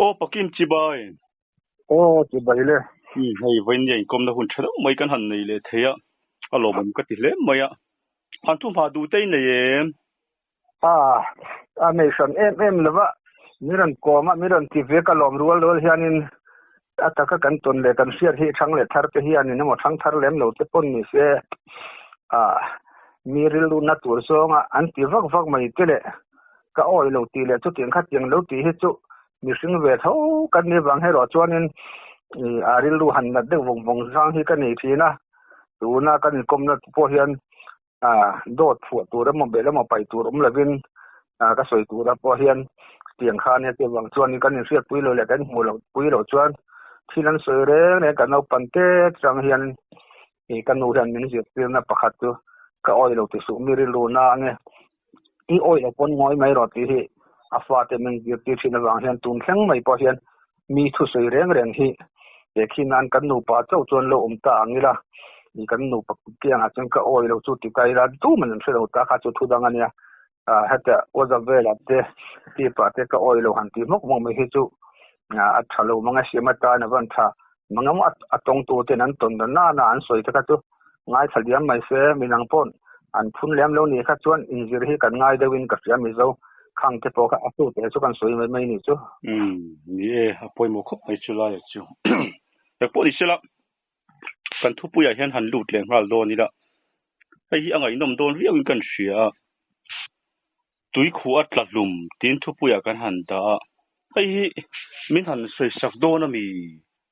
ô pakim chi bai ô chị bảy le hay vin ye kom da hun thado mai kan han nei le theya alo bom ka ti le mai a han tu pha du te nei ye à nation em là vợ miran ko ma miran ti ve ka lom rual rol hianin ataka kan ton le kan siat hi thang le thar te hianin mo thang thar lem lo te pon ni se miril lu na tur so nga an ti vak mai te le ka oi lo ti le chu tiang khat tiang lo ti hi chu mi sing ve tho kan ni wang he ro chuanin aril lu han na de vong sang hi kan ni thina tu na kan kom na po hian dot phu tu ra mo be la mo pai tu rom lavin ka soi tu ra po hian tiang khan he te wang chuan kan ni siat pui lo le kan mu lo pui lo chuan thilan soi re ne kan no pante chang hian kan nu ran min siat pir na pakhat tu ka oi lo ti su miril lu na nge i oi lo pon ngoi mai ro ti hi afa te men gi ti thina wang hian tun thleng mai po hian mi thu soi reng hi te khinan kan nu pa chau chuan lo ta angila ni kan nu pa kiang a chang ka oi lo chu ti kai ra tu man se lo ta kha chu thu dang ania hata oza vela te ti pa te ka oi lo han ti mok mok mai hi chu a thalo manga siama ta na van tha mangam atong tu te nan ton na an soi ta ka chu ngai thaliam mai se minang pon an phun lem lo ni kha chuan injir hi kan ngai dewin ka fiam mi zo khang te po ka atu te chu kan soi mai ni chu ni e apoi mo khop mai chu la ya chu e po ni sela kan thu pu ya hian han lut leng hral do ni la ai hi angai nom don riau in kan hria tui khu atla lum tin thu pu ya kan han da ai hi min han sei sak do na mi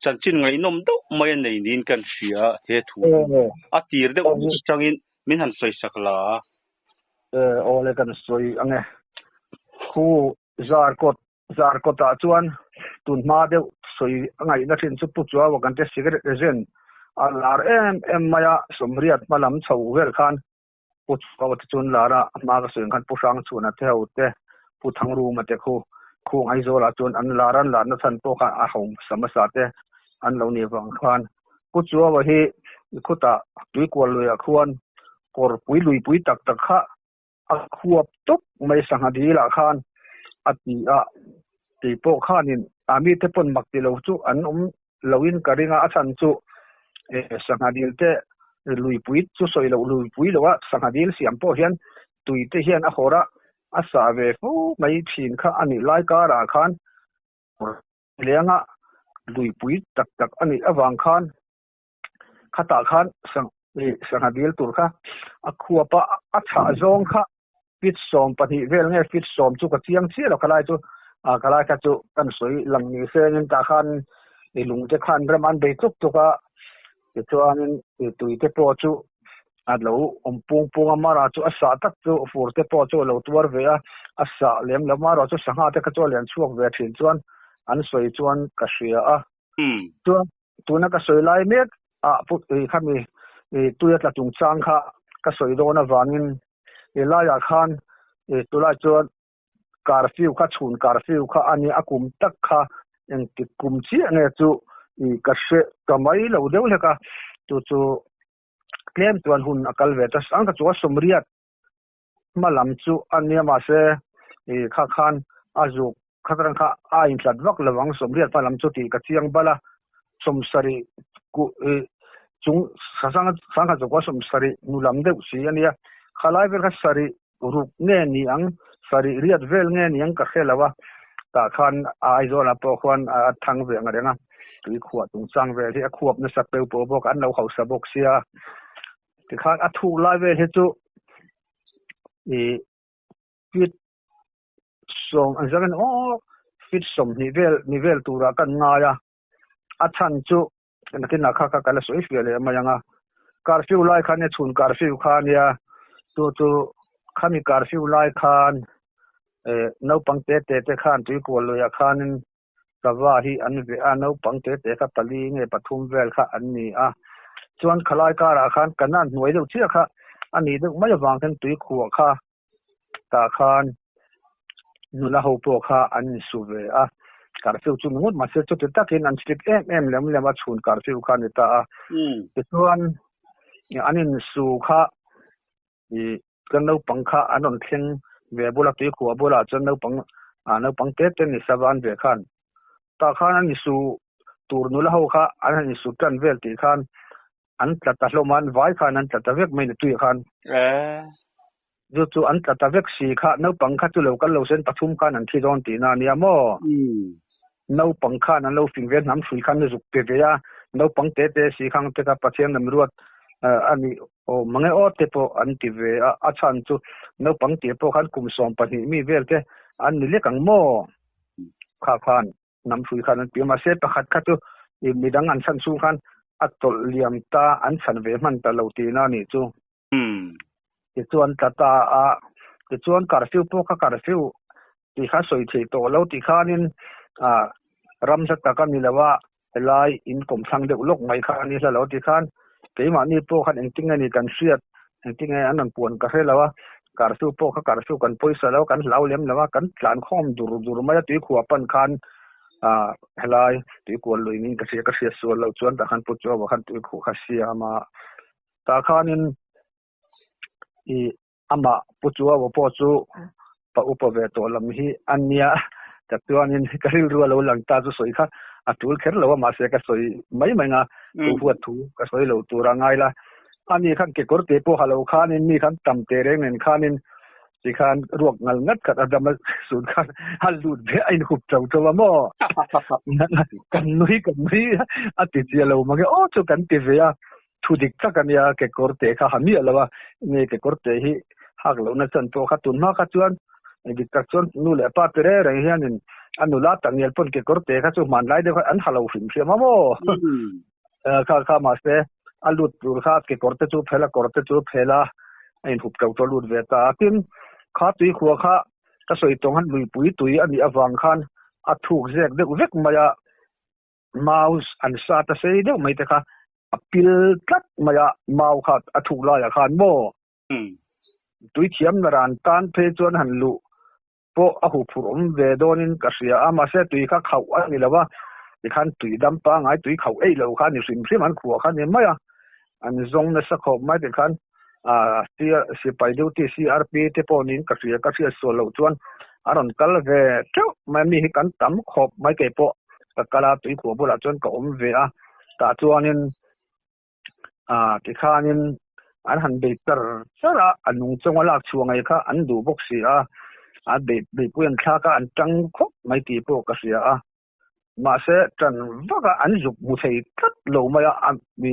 chan chin ngai nom do mai nei nin kan hria he thu a tir de changin min han sei sak la ole kan soi ange khu zar ko ta chuan tun ma de soi angai na thin chu pu chuwa wa kan te cigarette zen alar em maya somriat malam chho vel khan pu chuwa chun lara ma ka soi khan pu sang chuna te hote pu thang ru ma te khu ai zo la chun an laran la na than to kha a hom samasa te an lo ni wang khan pu chuwa wa hi khuta tui kwal lo ya khuan kor pui lui pui tak kha a khuap tuk mai sanga di la khan ati a ti po khanin ami te pon mak ti lo chu an loin karinga a chan chu sanga dil te lui pui chu soi lo lui pui lo wa sanga dil siam po hian tui te hian a hora a sa ve fu mai thin kha ani lai ka ra khan lenga lui pui tak ani awang khan khata khan sanga dil tur kha a khuapa a tha zong kha fit som pani vel nge fit som chu ka chiang chi lo kalai chu kalai ka chu kan soi lang ni se nin ta khan i lung te khan raman be tuk tuka ti chuanin tui te po chu a lo pung amara chu a sa tak chu fur te po chu lo tuar ve a sa lem lamara chu sanga te ka chu lian chuak ve thin chuan an soi chuan ka hria a tu na ka soi lai mek put khami tuya tla tung chang kha ka soi do na wangin elaya khan tula chuan curfew kha chhun curfew kha ani akum tak kha en ti kum chi ane chu ka se kamai lo deuh leka chu klem tuan hun akal ve ta sang ka chu somriat malam chu ania ma se kha khan azu khatrang kha a in tlat vak lawang somriat malam chu ti ka chiang bala somsari ku chung sang ka chu somsari nulam deuh si ania khalai ver kha sari ruk nge ni ang sari riat vel nge ni ang ka khelawa ta khan ai zo la po khwan thang ve nga renga tui khuwa tung chang ve hi a khuap na sak pe po bok an lo hausa bok sia ti khan a thu lai ve he chu fit som an zagan fit som ni vel tura kan nga ya a chan chu na tin na kha kala soi fi le ma yanga curfew lai khan ne chhun curfew khan ya tu khami curfew lai khan no pangte te khan tui ko lo ya khanin kawa hi an ve no pangte te ka pali nge pathum vel kha an ni a chuan khalai ka ra khan kanan hnuai lo chia kha ani de mai wang kan tui khuwa kha ta khan nula ho po kha an su ve a curfew chu ngot ma se chu te takin an strip em lem a chhun curfew khan ta a te chuan anin su kha kan no pangkha anon thleng ve bula tui khuwa bula chan no pang te ni sawan ve khan ตาข้านั้นนิสูตูร์นุละเขาข้าอันนั้นนิสูกันเวลตีข้านอันจัดตะลมันไว้ข้านั้นจัดตะเวกไม่ได้ตุยข้านจู่อันจัดตะเวกสีข้าเนื้อปังข้าจุเลวกันเลวเส้นปฐุมข้านั้นที่โดนตีนาเนี่ยมั่วเนื้อปังข้านั้นเลวฟิงเวียนน้ำสุยข้านึกเปียเนื้อปังเตะสีข้างเตะกับปัจเจียนน้ำรวดอันนี้โอ้มังเออเตปอันที่เวอาชันจู่เนื้อปังเตปข้านคุมสองปนิมีเวลเตอันนี้เล็กกังมั่วข้าข้านน้ำสุยข้านั้นเปียมาเสพขัดข้าจู่มีดังอันชันสูงข้านอัตโตเลียมตาอันชันเวมันตะเลวตีนานี่จู่ที่ส่วนตาที่ส่วนการฟิวพวกการฟิวที่ข้าสวยที่โตแล้วที่ข้านี่รำสักตะกันนี่แหละว่าลายอินกลมทางเด็กโลกไม่ข้านี่แล้วที่ข้าที่มานี่พวกข้าเองจริงไงนี่กันเสียดเองจริงไงอันนั้นปวนกันแล้วว่าการฟิวพวกการฟิวกันปุยเสแล้วกันเล่าเลี้ยมแล้วว่ากันหลานข้อมดูไม่ได้ตีขวบปันคันลายตีขวบลุยนี่ก็เสียส่วนเราส่วนแต่ขันปุจจว่าขันตีขวบข้าเสียมาตาข้านี่อามาปุจจว่าพ่อจู่ปะอุปเวทตัวลำฮีอันเนี้ยแต่ตัวนี้ก็เรื่องเราหลังตาจะสวยค่ะตูลเข็นเราว่ามาเสียก็สวยไม่งาตัวหัวถูก็สวยเราตัวร่างไงล่ะอันนี้ขั้นเกี่ยวกับเตปฮัลโหลข้านี่มีขั้นต่ำเตเรงเงินข้านี่สิขั้นรวกเงินงัดกับอาดามสูนขั้นฮัลลูดเบไอ้หุบเจ้าตัวมั่วกันนุ้ยอาทิตย์เรามาเกโอ้ชุกันทีวีอะทุดิกสักกันยาเกี่ยวกับเตะข้าหามีอะไรวะนี่เกี่ยวกับเตะที่หักเราเนี่ยฉันตัวข้าตุนมาข้าชวนดิกชวนนู่นแหละป้าเตะอะไรเงี้ยนี่อันนู้นละตั้งเงินปนเกี่ยวกับเตะข้าชวนมันไล่เดี๋ยวอันฮัลโหลฟิล์มเสียมามั่วข้ามาเสียอันลุดดูข้าเกี่ยวกับเตะจูเพล่าไอ้หุบเจ้าตัวลุดเวตาทิมข้าตุยขัวข้าก็สวยตรงหันลุยปุยตุยอันนี้อวังขันอัดถูกเสียเด็กเวกมายามาอุสอันซาตเสียเด็กไม่เตะข้าพิลกัดมายามาอุขัดอัดถูกลายขันโม่ตุยเทียมนรานการเพจวนหันลุโปอหุบรมเวโดนินกัสยาอามาเสตุยข้าเขาอันนี้แล้วว่าดิขันตุยดำปังไอตุยเขาแล้วขันนี่สิมสิมันขัวขันนี่ไม่อะอันซงเนสขบไม่ดิขันสิไปดูที่ CRP ที่ปนินกัสยาโซลจวนอารอนกัลเวเจ้าไม่มีกันตั้มขบไม่เก็บโปกะลาตุยขัวบุหรี่จวนก็เวอะตาจวนินที่ข้านินอันหันเบเตอร์สระอันนุ่งจงว่าลากช่วงไอ้ข้าอันดูบกเสียเบเพื่อนข้าก็อันจังคบไม่ตีพวกเสียมาเสจันว่าก็อันจุกมุทัยกัดโลมาอันมี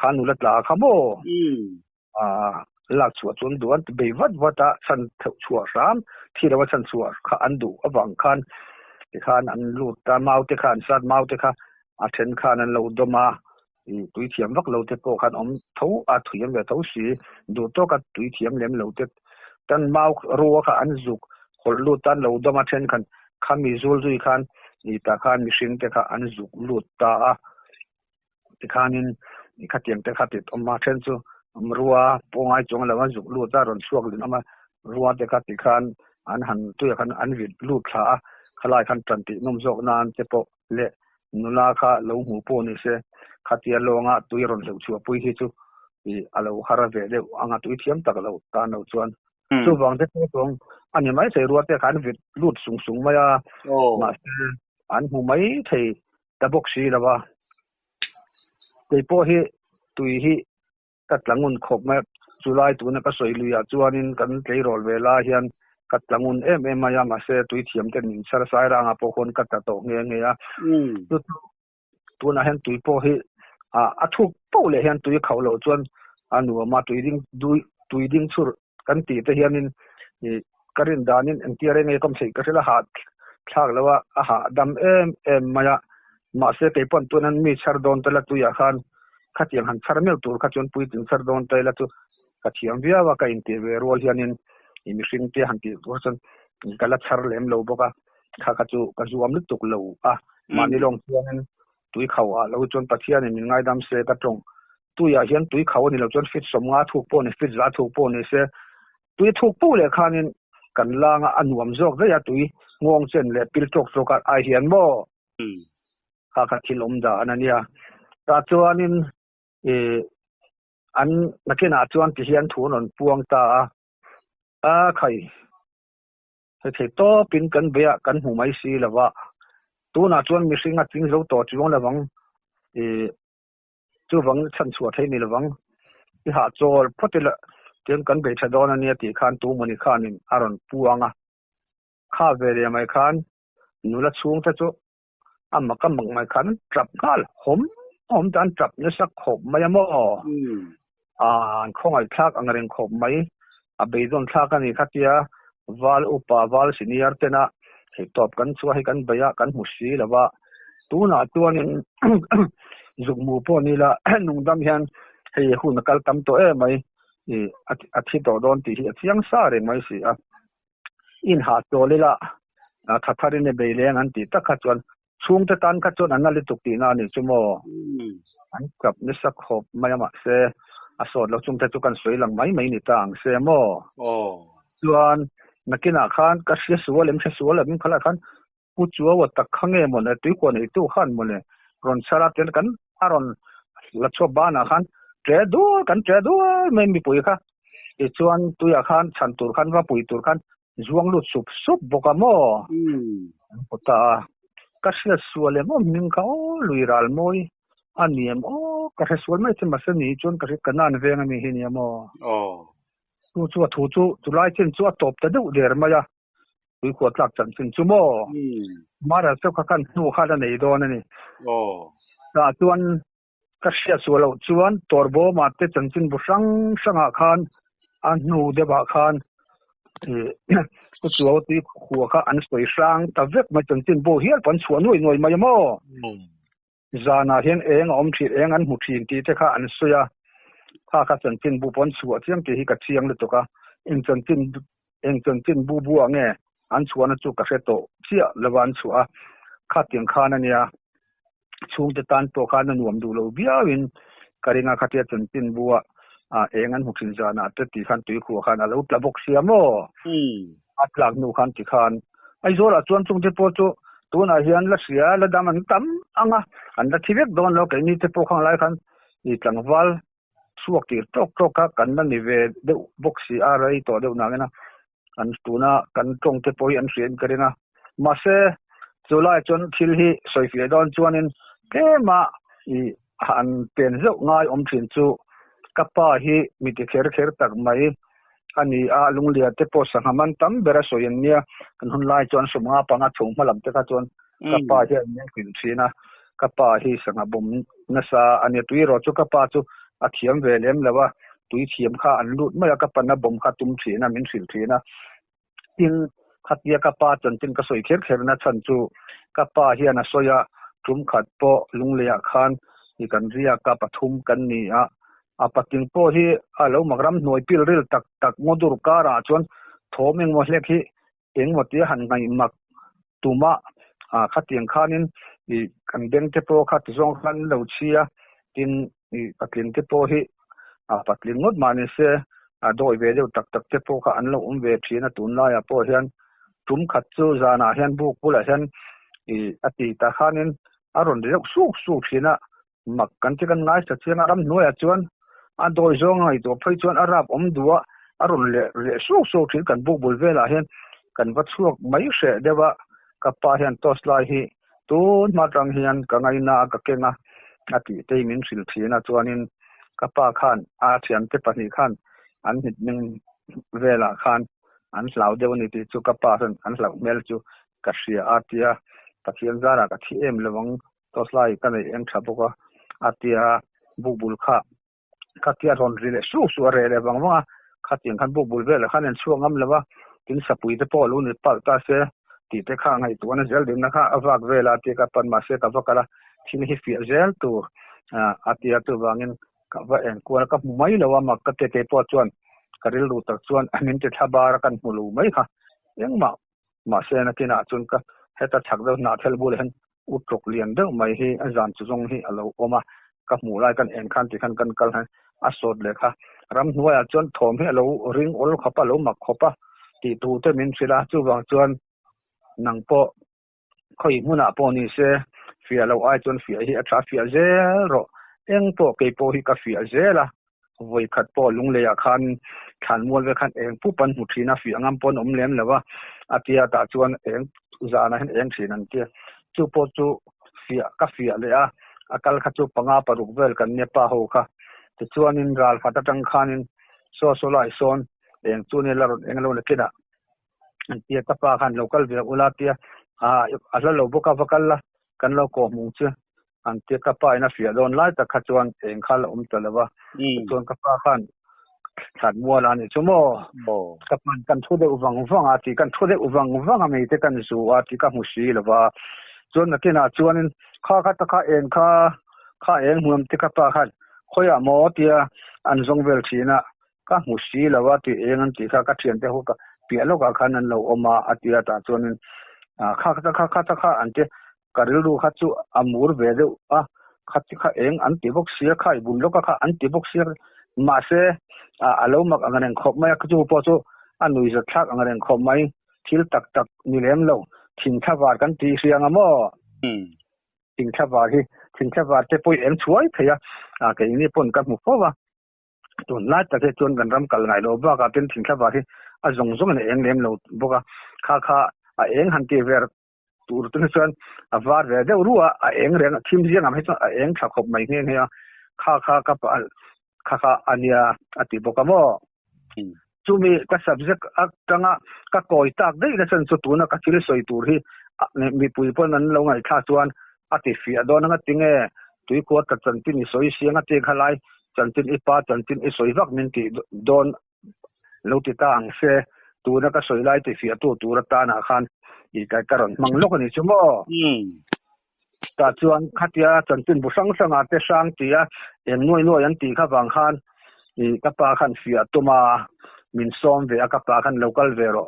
ขานุลัดลาขโมลากชัวจนด่วนเบวัดวัดฉันชัวสามที่เราว่าฉันชัวข้าอันดูอวังคันที่ข้าอันลูดตาเมาที่ข้าสัตว์เมาที่ข้าอาเทนข้านั้นเราดมาตุยเทียมวักเราเตโกขันทุ่ถุยมแบบทุ่สีดูโตกับตุยเทียมเลี้ยมเราเตตันมารัวขันจุกคนลูตันเราดมาเช่นขันขามีจูลจุยขันนี่ตาขันมีสิ่งเตขันจุกลูตาที่ขันนี่ขัดเทียมเตขัดติดมาเช่นจูรัวปงไอจงแล้วว่าจุกลูตารอนช่วงลินมารัวเตขัดที่ขันอันหันตัวขันอันวิดลูขาขลายขันจันตินมจกนานเตโปเละนุลาขาลงหูโปนี่เสขัดเทียลงตุยรอนเดือดชัวปุยที่จูอะไรฮาราเวเดอังตุยเทียมตะกเราตาเราชวนจูบังเด็กตรงอันนี้ไม่ใช่รัวแต่ขันวิดลูดสูงมามาอันหูไม่ใช่ตะบกสีแล้วว่าไอ้พวกที่ตุยที่กัดหลังอุ่นขบมาจุลายตัวนั้นก็สวยลุยจวนนินกันเกยรอลเวลาเฮียนกัดหลังอุ่นมายามาเสตุยเทียมเต็มสารสายร่างพวกคนกัดตะโตเงี้ยตัวนั้นเห็นตุยพวกที่ทุกพวกเลยเห็นตุยเขาเหล่าจวนอันหัวมาตุยดิ้งสุดกันตีแต่เฮียนินกระดินดานินอันที่อะไรเงี้ยก็ไม่ใช่ก็ใช่ละหาพลากแล้วว่าดำมายามาเสกปนตัวนั้นมีชาร์ดอนตะละตุยขันขัดยังหันชาร์เมลตัวขัดจนปุยถึงชาร์ดอนตะละตัวขัดยังวิวากันที่เวรัวเฮียนินมีสิ่งที่หันที่ตัวฉันกัลชาร์เลมเราบอกว่าขัดจูอมลึกตุกเรามาในลงเฮียนินตุยเขาเราจนปัจจัยนี่ง่ายดำเสกตรงตุยเห็นตุยเขานี่เราจนฟิตสมงาถูกปนฟิตจะถูกปนนี่เสตุยถูกปูเลยขันนี่กันล่างอันวมจอกได้ยตุยงงเส้นเลยปิลจกจกันไอเห็นบ่ข้าขัดที่ลมด่านั่นเนี่ยตาจวนนี่อันนักเรียนจวนที่เห็นถูนนพวงตาใครให้โตปินกันเบียกันหูไม่สีแล้วว่า tu na chuan mi singa ting zo to chuang lawang chu wang chan chuat thei ni lawang I ha chol photila tiang kan be thadon ania ti khan tu mani khan in aron puanga kha vele mai khan nula chung ta chu amma kam mang mai khan trap kal hom dan trap ne sak khop mai mo an khongai thak angreng khop mai a beidon thak ani khatia wal upa wal senior tena he top kan chu he kan baya kan musi lawa tu na tuanin zugmu po ni la nungdam hian hei hun kal tam to e mai a thi to don ti hi chiang sa re mai si a in ha to le la thatharin ne beileng an ti takha chuan chung te tan kha chuan an ali tuk ti na ni chumo an kap ni sak khop mai ma se a sot lo chung te chu kan soi lang mai mai ni tang se mo chuan nakina khan ka sia sualem se sualem khala khan pu chuwa wa tak khange mo ne tui ko nei tu khan mo ne ron sara ten kan aron la cho ba na khan tre du mai mi pui kha e chuan tu ya khan chan tur khan wa pui tur khan zuang lu sup boka mo pota ka sia sualem mo min kha lui ral moi aniem ka sual mai chima se ni chuan ka kanan venga mi hi ni mo tu lai chen chu top ta du der ma ya tui ko tlak chan chin chu mo mara se kha kan nu kha da nei don ani ta chuan ka sia sualo chuan torbo ma te chan chin bu sang khan an nu de ba khan ku chuo ti khuwa kha an stoi sang ta vek ma chan chin bo hial pan chuan noi ma ya mo zana hian eng om thit eng an mu thin ti te kha an suya kha chan chin bu pon chuwa chiang ti hi ka chiang le to ka eng chan chin bu ange an chuan chu ka se to chia lawan chua kha tiang khan ania chung te tan to khan nuam du lo biawin karinga khatia chan chin buwa eng an mu thin zana te ti khan tui khu khan alo tla bok siamo atlak nu khan ti khan ai zora chuan chung te po chu tuna hian la sia la dam an tam anga an la thivek don lo ke ni te po khang lai khan I tlangwal suak tir tok ka kan na ni ve de boxi arai to de na ngena an tuna kan tong te poi an rian karina ma se chulai chon thil hi soifia don chuanin ke ma I an pen zo ngai om thin chu kapa hi mi te kher tak mai ani a lunglia te po sangaman tam bera soyen nia kan hun lai chon sumnga panga chung malam te ka chon kapa hi an kin thina kapa hi sanga bom nasa ani tui ro chu kapa chu a thiam ve lem lawa tui thiam kha an lut mai ka pana bom kha tum thina min sil thina tin khatia kapa chan tin ka soi kher na chan chu kapa hi ana soya tum khat po lunglia khan I kan ria ka pathum kan ni a pating po hi alo magram noi pil ril tak modur kara chon thomeng mo hlek hi eng mo ti han ngai mak tuma khatiang khanin I kan beng te po khat zong khan lo chia tin I patling te po hi patling ngot mani se doi ve deu tak te po kha an lo ve thina tun la ya po hian tum khat chu zana hian bu pula hian I ati ta khanin aron rek su thina mak kan ti kan ngai sa chiang aram noya chuan a doi zong ai to phei chuan arap om duwa aron le su thin kan bu bul vela hian kan va chuak mai hre dewa kapa hian tos lai hi tun ma tang hian ka ngai na ka kenga ati te min sil thina chuanin kapa khan a thian te pani khan an hit ning vela khan an hlau deu ni ti chu kapa han an hlau mel chu ka sia atia pathian zara ka thi em lewang tos lai ka nei em thaboka atia bubul kha khatia ron rile su re le bangwa khatiang khan bubul vela khan en chuangam lawa tin sapui te po lu ni pal ta se ti te kha ngai tu na zel din na kha awak vela ti ka pan ma se ka vakala thin hi fi zel tu atia tu wangin ka va en ko ka mai lawa mak ka te po chuan karil ru tak chuan amin te thabar kan mulu mai kha engma ma se na tina chun ka heta thak do na thel bul hen utrok lian deuh mai hi azan chu zong hi alo oma ka mu lai kan en khan ti khan kan kal han asot le kha ram hnuaya chuan thom hi alo ring ol khapa lo mak khopa ti tu te min sila chu wang chuan nang po khoi huna po ni se fia lo ai chuan fia hi a tha fia zero eng po ke po hi ka fia zela voi khat po lung le ya khan khan mol ve khan eng pu pan hu thina fia ngam pon om lem lawa atia ta chuan eng zana hen eng thin an tia chu po chu fia le a akal kha chu panga paruk vel kan ne pa ho kha ti chuan in ral khata tang khanin so lai son eng chu ne lar eng lo le kida an tia ka pa khan local ve ula tia a la lo boka vakalla kan lo ko mu chu an tia ka pa ina fia don lai ta kha chuan eng khal talawa chuan ka pa khan thật mua là này chúng các bạn cần thu được vàng thì cần thu được vàng à mấy cái cần số thì các một xí là và cho nên cái nào cho nên khá em muốn thì các bạn khác khơi à mò thì anh dùng về thì na các một xí là và thì em anh thì các chuyện thì họ biết lúc các anh lâu mà thì ta cho nên khá anh thì cái lúc khác chú amur về đâu khá em anh thì bốc xí khá bún lúc các anh thì bốc xí mà sẽ alo mak angareng khop mai ka chu po chu anui za thak angareng khop mai thil tak ni lem lo thin thawar kan ti riang amo thin thawar te poi em chuai thaya ke ni pon ka mu fowa tun la ta ke chon gan ram kal ngai lo ba ka pen thin thawar hi a zong ne eng lem lo boka kha a eng han ti ver tur tu chuan a var ve de ruwa a eng reng thim jiang am he chu a eng thak khop mai ne ne kha ka pa kha ania ati bokamo chumi ka subject atanga ka koi tak dei na chan chu tuna ka thil soi tur hi mi pui pon an lo ngai tha chuan ati fia don nga tinge tui ko ta chan tin soi sianga te khalai chan tin ipa chan tin i soi vak min ti don lo ti ta ang se tuna ka soi lai ti fia tu ra ta na khan i ka karon mang lok ani chumo ta chuan khatia chan tin bu sang te sang tia em noi an ti kha wang khan i ka pa khan fia tuma min som ve ka pa khan local vero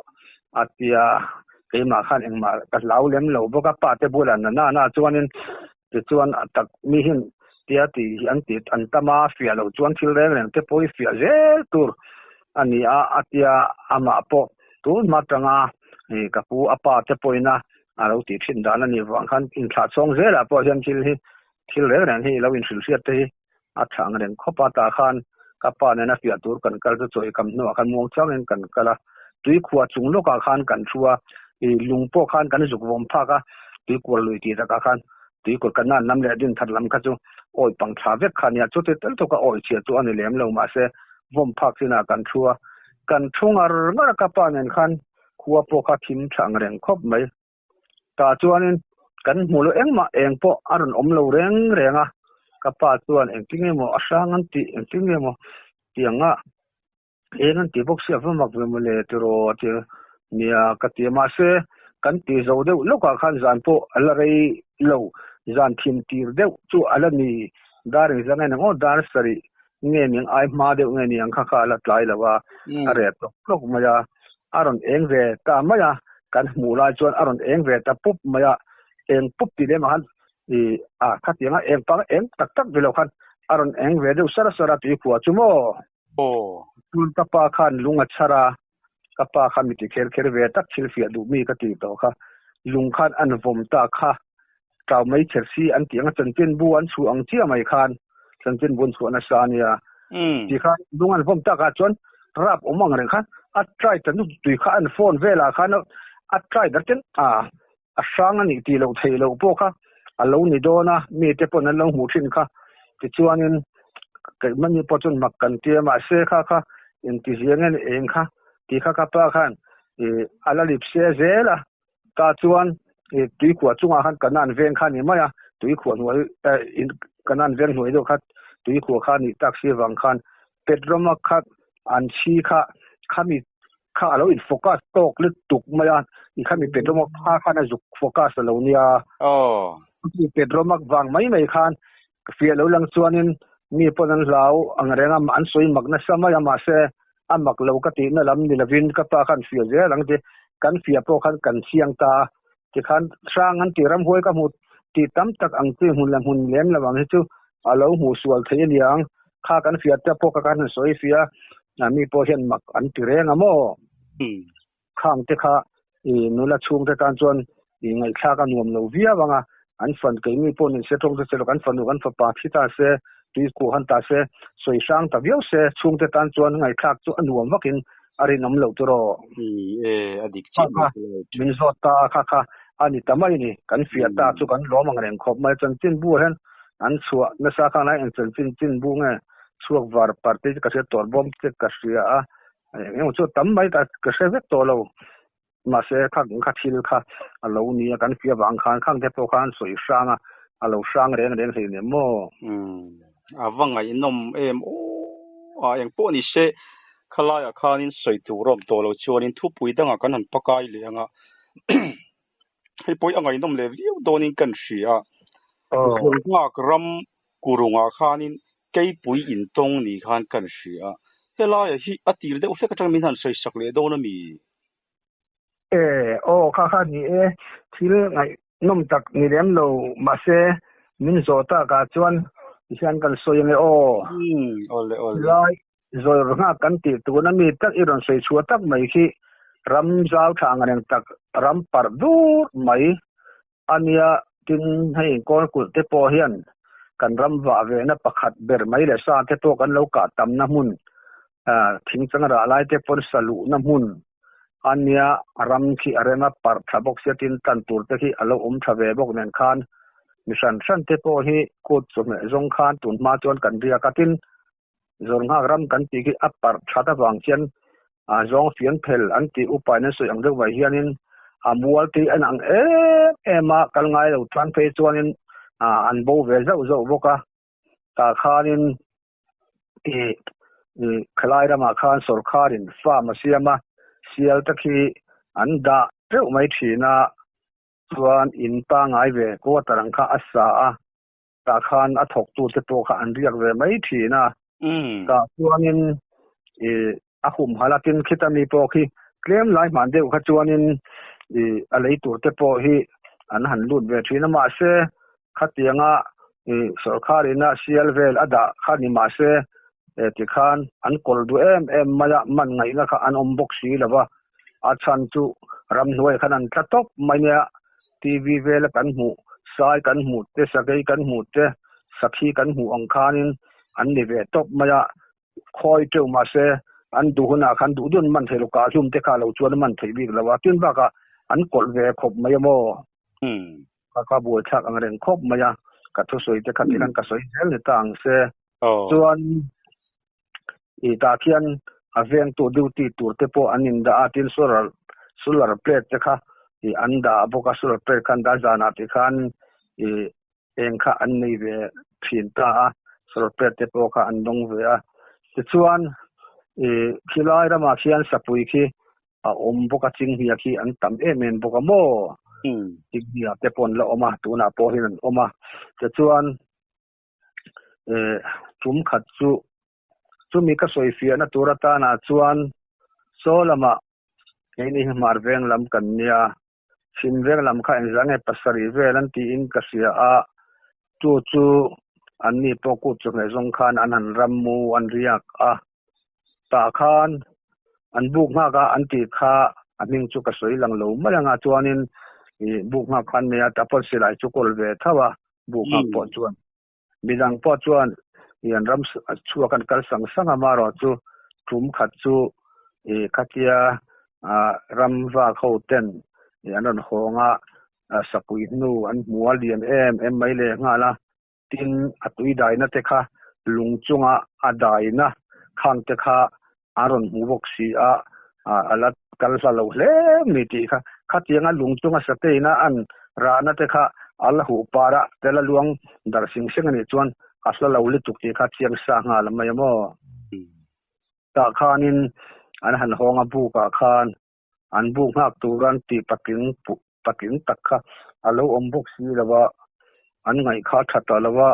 atia ke ma khan eng ma ka lau lem lo bo ka pa te bulan na chuanin ti chuan tak mi hin tia ti an ti an tama fia lo chuan thil reng te poi fia zel tur ani atia ama po tu ma tanga ka pu apa te poina alo ti thin dan ani wang khan in tha chong zela po hian thil reng hi lo in sil sia te a thang reng khopa ta khan kapa ne na fia tur kan kal choi kam no kan mong chang en kan kala tui khuwa chung lo ka khan kan thua i lungpo khan kan juk vom pha ka tui kol lui ti ta ka khan tui kol kan nam le din that lam kha chu oi pang tha vek khan ya chu te tel to ka oi che tu ani lem lo ma se vom phak sina kan thua kan thungar ngar kapa nen khan khuwa po kha thim thang reng khop mai ta chuanin kan mulo engma engpo aron omlo renga kapa chuan engtinge mo asang an ti engtinge mo tianga en an ti box ya vamak ve mole tero te nia katia se kan ti zo de loka khan zan po alarei lo zan thim tir de chu alani dar zanga na ngo dar sari nge ning ai ma de nge ni ang kha la tlai lawa are to lok maya aron eng ve ta maya kan mula chuan aron eng ve ta pup maya eng pup ti de ma han khatianga eng pang eng tak velo khan aron eng ve de sara ti khuwa chumo tun kapa khan lunga chara kapa khan mi ti kher ve tak thil fia du mi ka ti to kha lung khan an vom ta kha taw mai chersi an tianga chantin bu an chu ang chia mai khan chantin bun chu na sania ti kha lung an vom ta ka chon rap omang reng khan a try ta nu tui kha an phone vela khan a try daten a sang ani ti lo thei lo po kha alo ni dona mi te pon an lo mu thin kha ti chuanin ke mani po chun mak kan tia ma se kha in ti ziangen eng kha ti kha ka pa khan ala lip se zela ta chuan tui khuwa chunga khan kanan veng khan ni maya tui khuwa nuai in kanan veng nuai do kha tui khuwa khan ni taxi wang khan petroma kha an chi kha khami kha alo in focus tok le tuk maya i khami petroma kha na juk focus lo nia petromak wang mai khan fia lo lang chuanin mi ponan lau angrenga man soi magna samaya ma se amak lo ka ti na lam ni lavin ka pa khan fia je lang te kan fia po khan kan siang ta ti khan sang an ti ram hoi ka mu ti tam tak ang ti hun lem lawang hi chu alo mu sual thei liang kha kan fia ta po ka kan soi fia mi po hian mak an ti renga mo khang te kha nula chung te tan chuan ngai kha ka nuam lo via wanga an fan ke mi po ni se tong se lo kan fan kan fa pa thita se tui ko han ta se soi sang ta bio se chung te tan chuan ngai khak chu anuam wakin ari nam lo to ro adik chi min zo ta kha ani tamai ni kan fiata chu kan lo mang reng khop mai chan tin bu hen an chua na sa khang lai an chan tin bu nge chuak var party ka se tor bom che ka sia a eng chu tamai ka se vek to lo ma se kha thil kha alo ni kan fia wang khan khang te to khan soi sang a alo sang reng sei ne mo awanga inom em o a eng po ni se khalaya khanin soi tu rom to lo chuanin thu pui danga kan han pakai le anga hei poi angai nom le viu donin kan hria ngak ram kurunga khanin kei pui in tong ni khan kan hria helaya hi atir de ufek atang min han soi sak le do na mi kha ni thil ngai nom tak ni lem lo ma se min zota ka chuan hian kan soi nge ole lai zoi nga kan ti tu na mi tak iron soi chua tak mai khi ram zau thang reng tak ram par du mai ania tin hei kol kul te po hian kan ram wa ve na pakhat ber mai le sa te to kan lo ka tam na mun thing chang ra lai te por salu na mun ania ram khi arena par thabok se tin tan tur te khi alo thave bok nen khan mission san te po hi kut chume zong khan tun ma chon kan ria ka tin zong ha ram kan ti ki apar thata wang chen zong fian phel an ti upai na soi ang de wa hianin amual ti an ang ema kal ngai lo tran pe chuanin an bo ve zo boka ta khanin khalai rama khan sarkarin pharmacy ama sial takhi an da reu mai thina chuan in pa ngai ve ko tarang kha asa a ta khan a thok tu te to kha an riak ve mai thina ka chuanin a hum halatin khitami po khi claim lai man deu kha chuanin a lei tur te po hi an han lut ve thina ma se khatianga sarkarina sial vel ada khani ma se ti khan an kol du em maya man ngai na kha an ombok si lawa a chan chu ram noi khan an tlatop mania tv vel kan mu sai kan mu te sagai kan mu te sakhi kan mu ang khanin an ni ve top maya khoi teu ma se an du huna khan du dun man thelo ka hum te kha lo chuan man thei bi lawa tin ba ka an kol ve khop maya mo ka bu thak ang ren khop maya ka thu soi te kha ti kan ka soi hel ni tang se chuan ta khian aveng to duty tur te po anin da atin solar plate te kha an da boka solar plate kan da jana ti khan eng kha an nei ve thin ta solar plate te po kha an dong ve a ti chuan khilai rama khian sapui khi a boka ching hi khi an tam em boka mo ti dia te pon la oma tu na po hin oma ti chuan chum khat chu mi ka soi fia na turata na chuan solama ni mar veng lam kan nia sin veng lam kha en zange pasari velan ti in ka sia a chu anni po ku chu nge zong khan an han rammu an riak a ta khan an buk nga ka an ti kha aning chu ka soi lang lo malanga chuanin buk nga khan nia tapol silai chu kol ve thawa buk nga po chuan bidang po chuan yan ram chua kan kal sang amaro chu tum khat chu khatia ram va khoten yan ron honga sapui nu an mualian em mai le ngala tin atui dai na te kha lungchunga adai na khang te kha aron mubok si alat kal sa lo hle mi ti kha khatianga lungchunga sate na an ra na te kha alhu para tela luang dar sing ani chuan asla lo le tukti kha chiang sa nga lamai mo ta khanin an han honga bu ka khan an bu ngak turan ti pakin takha alo ombok si lawa an ngai kha thata lawa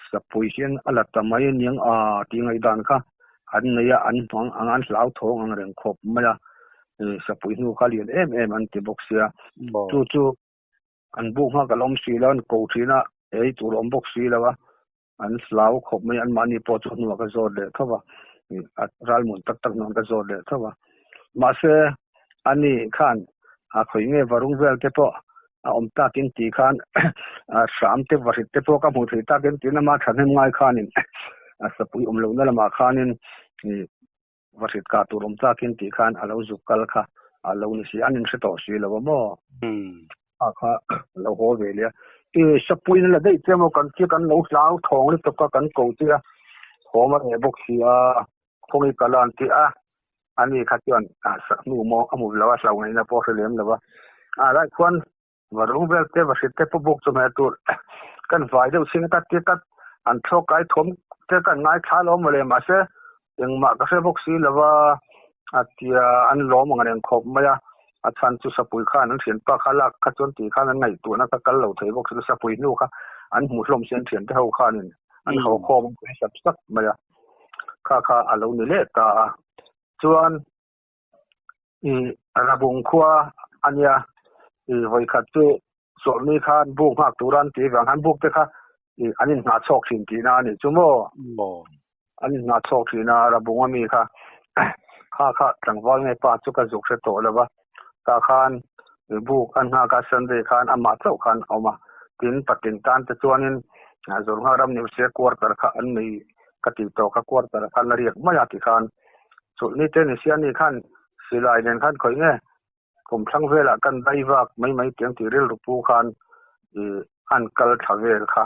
sapui hian ala tamai niang ti ngai dan kha an neya an hong an lau thong ang reng khop maya sapui nu kha lian em an ti bok sia chu an bu ngak kalom si lan ko thina tur ombok si lawa an slau khop mai an mani po chu nu ka zor le thawa ral mun tak non ka zor le thawa ma se ani khan a khoi nge warung vel te po om ta tin ti khan sam te varit te po ka mu thei ta ken tin ma than ngai khanin sapui lo na lama khanin varit ka turum ta kin ti khan alo zukal kha alo ni si anin se to si lo mo kha lo ho ve le ti sapui na dei chemo kan chi kan lo lau thong le to ka kan ko ti a thoma e bok si a khongi kalan ti a ani kha chuan a sa nu mo amu lawa sau nei na po lem lawa a lai khuan warung vel te wa sit te po bok chu me tu kan vai deuh sing ta ti ta an thok kai thom te kan ngai tha lo mo le ma se eng ma ka se bok si lawa atia an lo mo ngan khop ma ya a chan chu sapui khan an thian pa khala kha chon ti khan an ngai tu na ka kal lo thei bok chu sapui nu kha an mu hlom sen thian te ho khan an ho khom sap sak ma ya kha alo ni le ta chuan rabung khuwa ania voi khat chu so ni khan buk hak turan ti wang han buk te kha anin na chok thin ti na ni chumo anin na chok thin na rabung ami kha kha tangwal ngai pa chu ka zuk se to lawa ta khan buk an ha ka sunday khan ama chau khan oma tin patin tan te chuanin zor nga ram ni se quarter kha an nei ka ti to ka quarter khan la riak ma ya ti khan chu ni te ni sia ni khan silai nen khan khoi nge kum thang vela kan dai wak mai tiang ti rel ru pu khan an kal thavel kha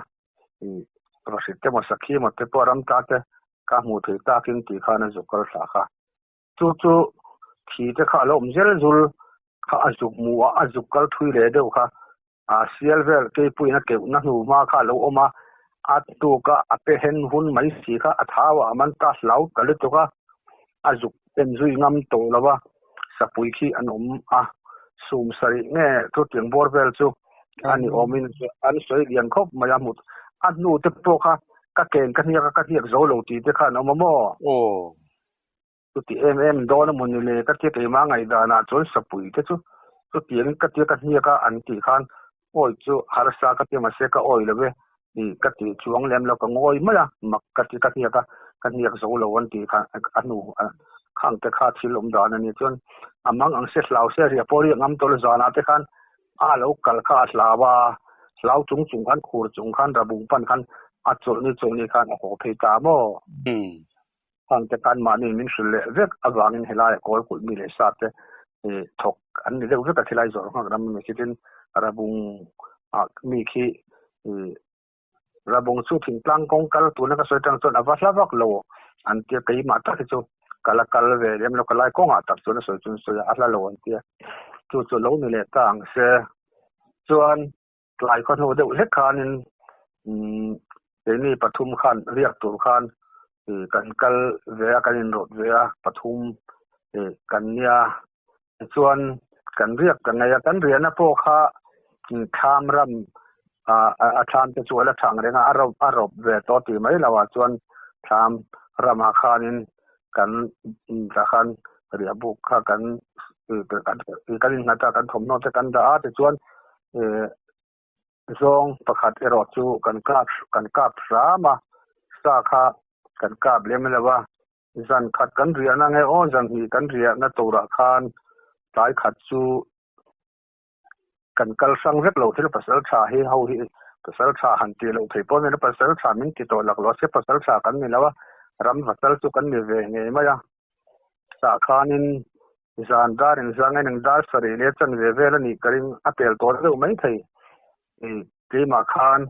rosit te mo sakhi mo te poram ta te ka mu thei ta kin ti khan a zukal sa kha chu thi te kha lom zel zul kha azuk mu a azukal thui le deuh kha a silver ke puina ke na nu ma kha lo oma at tu ka ape hen hun mai si kha athawa man ta lau kal tu ka azuk pen zui ngam to lawa sapui khi an a sum sari nge tu tiang borbel chu ani omin an soi lian khop maya mut an nu te po kha ka ken ka nia zo lo ti te kha no mo tu ti do na mun le ka ti ke ma ngai da na chon sapui te chu tu tiang ka nia ka an ti khan oi chu har sa ka ti ma se ka oi lewe ni ka ti chuang lem lo ka ngoi ma ya mak ka nia zo lo wan ti kha anu khang te kha thilom da na ni chon amang ang se lau se ria pori ngam to le zana te khan a lo kal kha slawa lau chung khan khur chung khan rabung pan khan a chol ni khan a ho phei ta mo khang te kan ma ni min sul le vek awangin helai kol kul mi le sa te thok an ni le vek a thilai zor ha ram mi kitin rabung a mi khi rabung chu thing tlang kong kal tu na ka soi tang chon awa hlawak lo an te kai ma ta chu kal ve lem lo kalai konga tak chun so chun so atla lo an tia chu lo ni le tang se chuan tlai khan ho deuh he khanin ni pathum khan riak tur khan kan kal ve kan in rot ve pathum kan nia chuan kan riak kan ngai kan riana po kha tham ram a tham te chu ala thang renga arop ve to ti mai lawa chuan tham rama khanin kan ta khan ria buk kha kan ngata kan thom no te kan da te chuan zong pakhat ero chu kan kap rama sa kha kan kap lem lawa zan khat kan ria na nge o zan hi kan ria na tora khan tai khat chu kan kal sang vek lo thil pasal tha hi ho hi pasal tha han ti lo thei pon na pasal tha min ti to lak lo se pasal tha kan ni lawa ram vasal chu kan ni ve nge ma ya sa khanin zan darin zangai nang dar sari le chan ve ve la ni karing apel to lo mai thei ke ma khan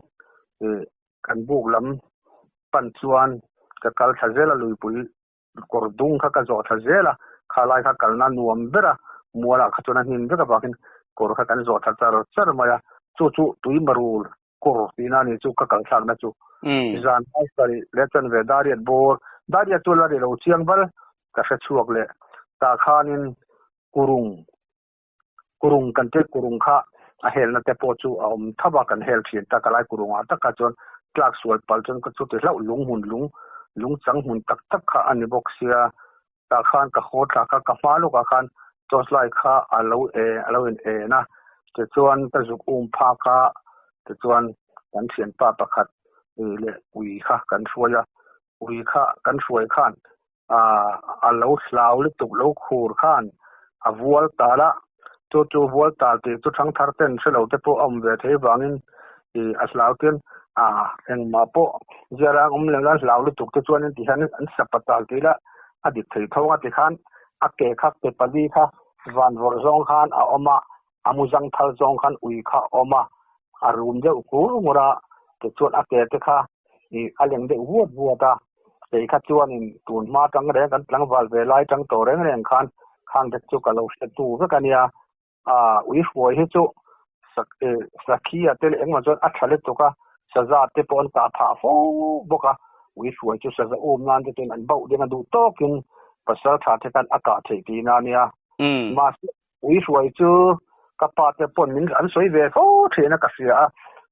kan buk lam pan chuan ka kal thazela lui pui kordung kha ka zo thazela khalai kha kalna nuam bera muala kha chona hin beka bakin kor kha kan zo char ma ya chu tui marul kor tina ni chu ka kal thak na chu zan ai sari le chan ve dariat bor dariat tu la de lo chiang bal ka sa chuak le ta khanin kurung kan te kurung kha a hel na te po chu thaba kan hel thin ta kalai kurunga ta ka chon tlak sual pal chon ka chu te lau lung chang hun tak kha ani box sia ta khan ka khot ka malu ka khan tos lai kha alo in na te chuan ta zuk pha ka te chuan kan thian pa pakhat le ui kha kan hruaya ui kha kan hruai khan alo hlau le tuk lo khur khan a vual tala chu vual tal te chu thang thar ten se lo te po ve thei wangin aslau ten eng ma po jara le la hlau le tuk te chuan ti han an sapatal te la adik thei thonga ti khan a ke khak te pali kha van vor zong khan a oma amuzang thal zong khan ui kha oma arum de ukur mura ke chuan ate te kha ni aleng de huat huata te kha chuan in tun ma tang re kan tlang wal ve lai tang to reng reng khan khang de chu kalo se tu ve kania ui huai he chu sakhi ate le engma chuan a thale tu ka saza te pon ta pha fo boka ui huai chu saza nan te ten an bau de na du tokin pasal tha te kan aka the ti na nia ma ui huai chu kapa te pon min an soi ve fo thena ka sia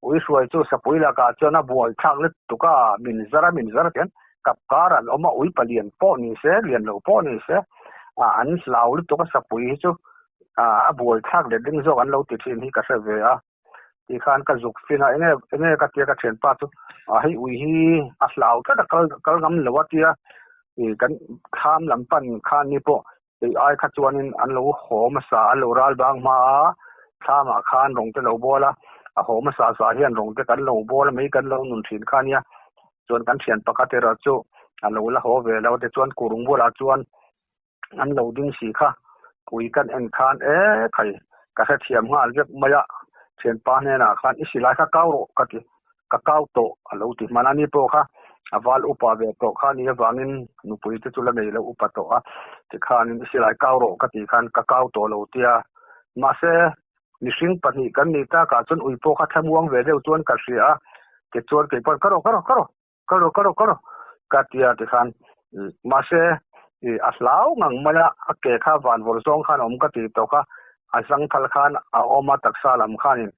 ui huai chu sapui la ka chona buai thang le tu ka min zara ten kap karan oma ui palian po ni se lian lo po ni se an slau le tu ka sapui chu a buai thang le ding zo an lo ti thin hi ka se ve a ti khan ka zuk fina ene ka tia ka chen pa chu hei ui hi a slau ka kal ngam lo wa tia kan tham lam pan khan ni po ai kha chuanin an lo hom sa lo ral bang ma thama khan rong te lo bola a hom sa hian rong te kan lo bola mai kan lo nun thin khania chuan kan thian pakate ra chu an lo la ho ve lo te chuan kurung bola chuan an lo ding si kha pui kan en khan thai ka sa thiam ngal vek maya thian pa ne na khan isilai kha kauro kati ka kau to a lo ti manani po kha aval upa ve to khan ni wangin nupui te chula nei lo upa to a ti khan in silai kauro ka ti khan ka kau to lo tia ma se nising pani kan ni ta ka chun ui po kha thamuang ve deu chuan ka sia ke chuan ke pon karo ka tia ti khan ma se aslau ngang mala ke kha van vor zong khan om ka ti to ka asang thal khan a oma taksa lam khanin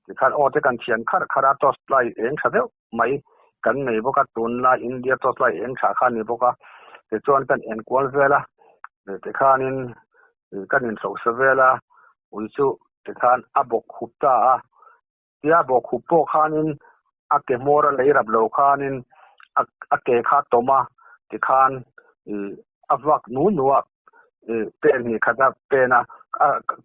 ti khan o te kan thian khara tos lai eng thadeu mai kan nei boka tunla india to lai eng tha khan ni boka te chuan kan en kwal vela te khanin kan in so sevela ui chu te khan abok khupta a tia bok khupo khanin ake mora leirap lo khanin ake kha toma te khan avak nuwa pen ni khata pena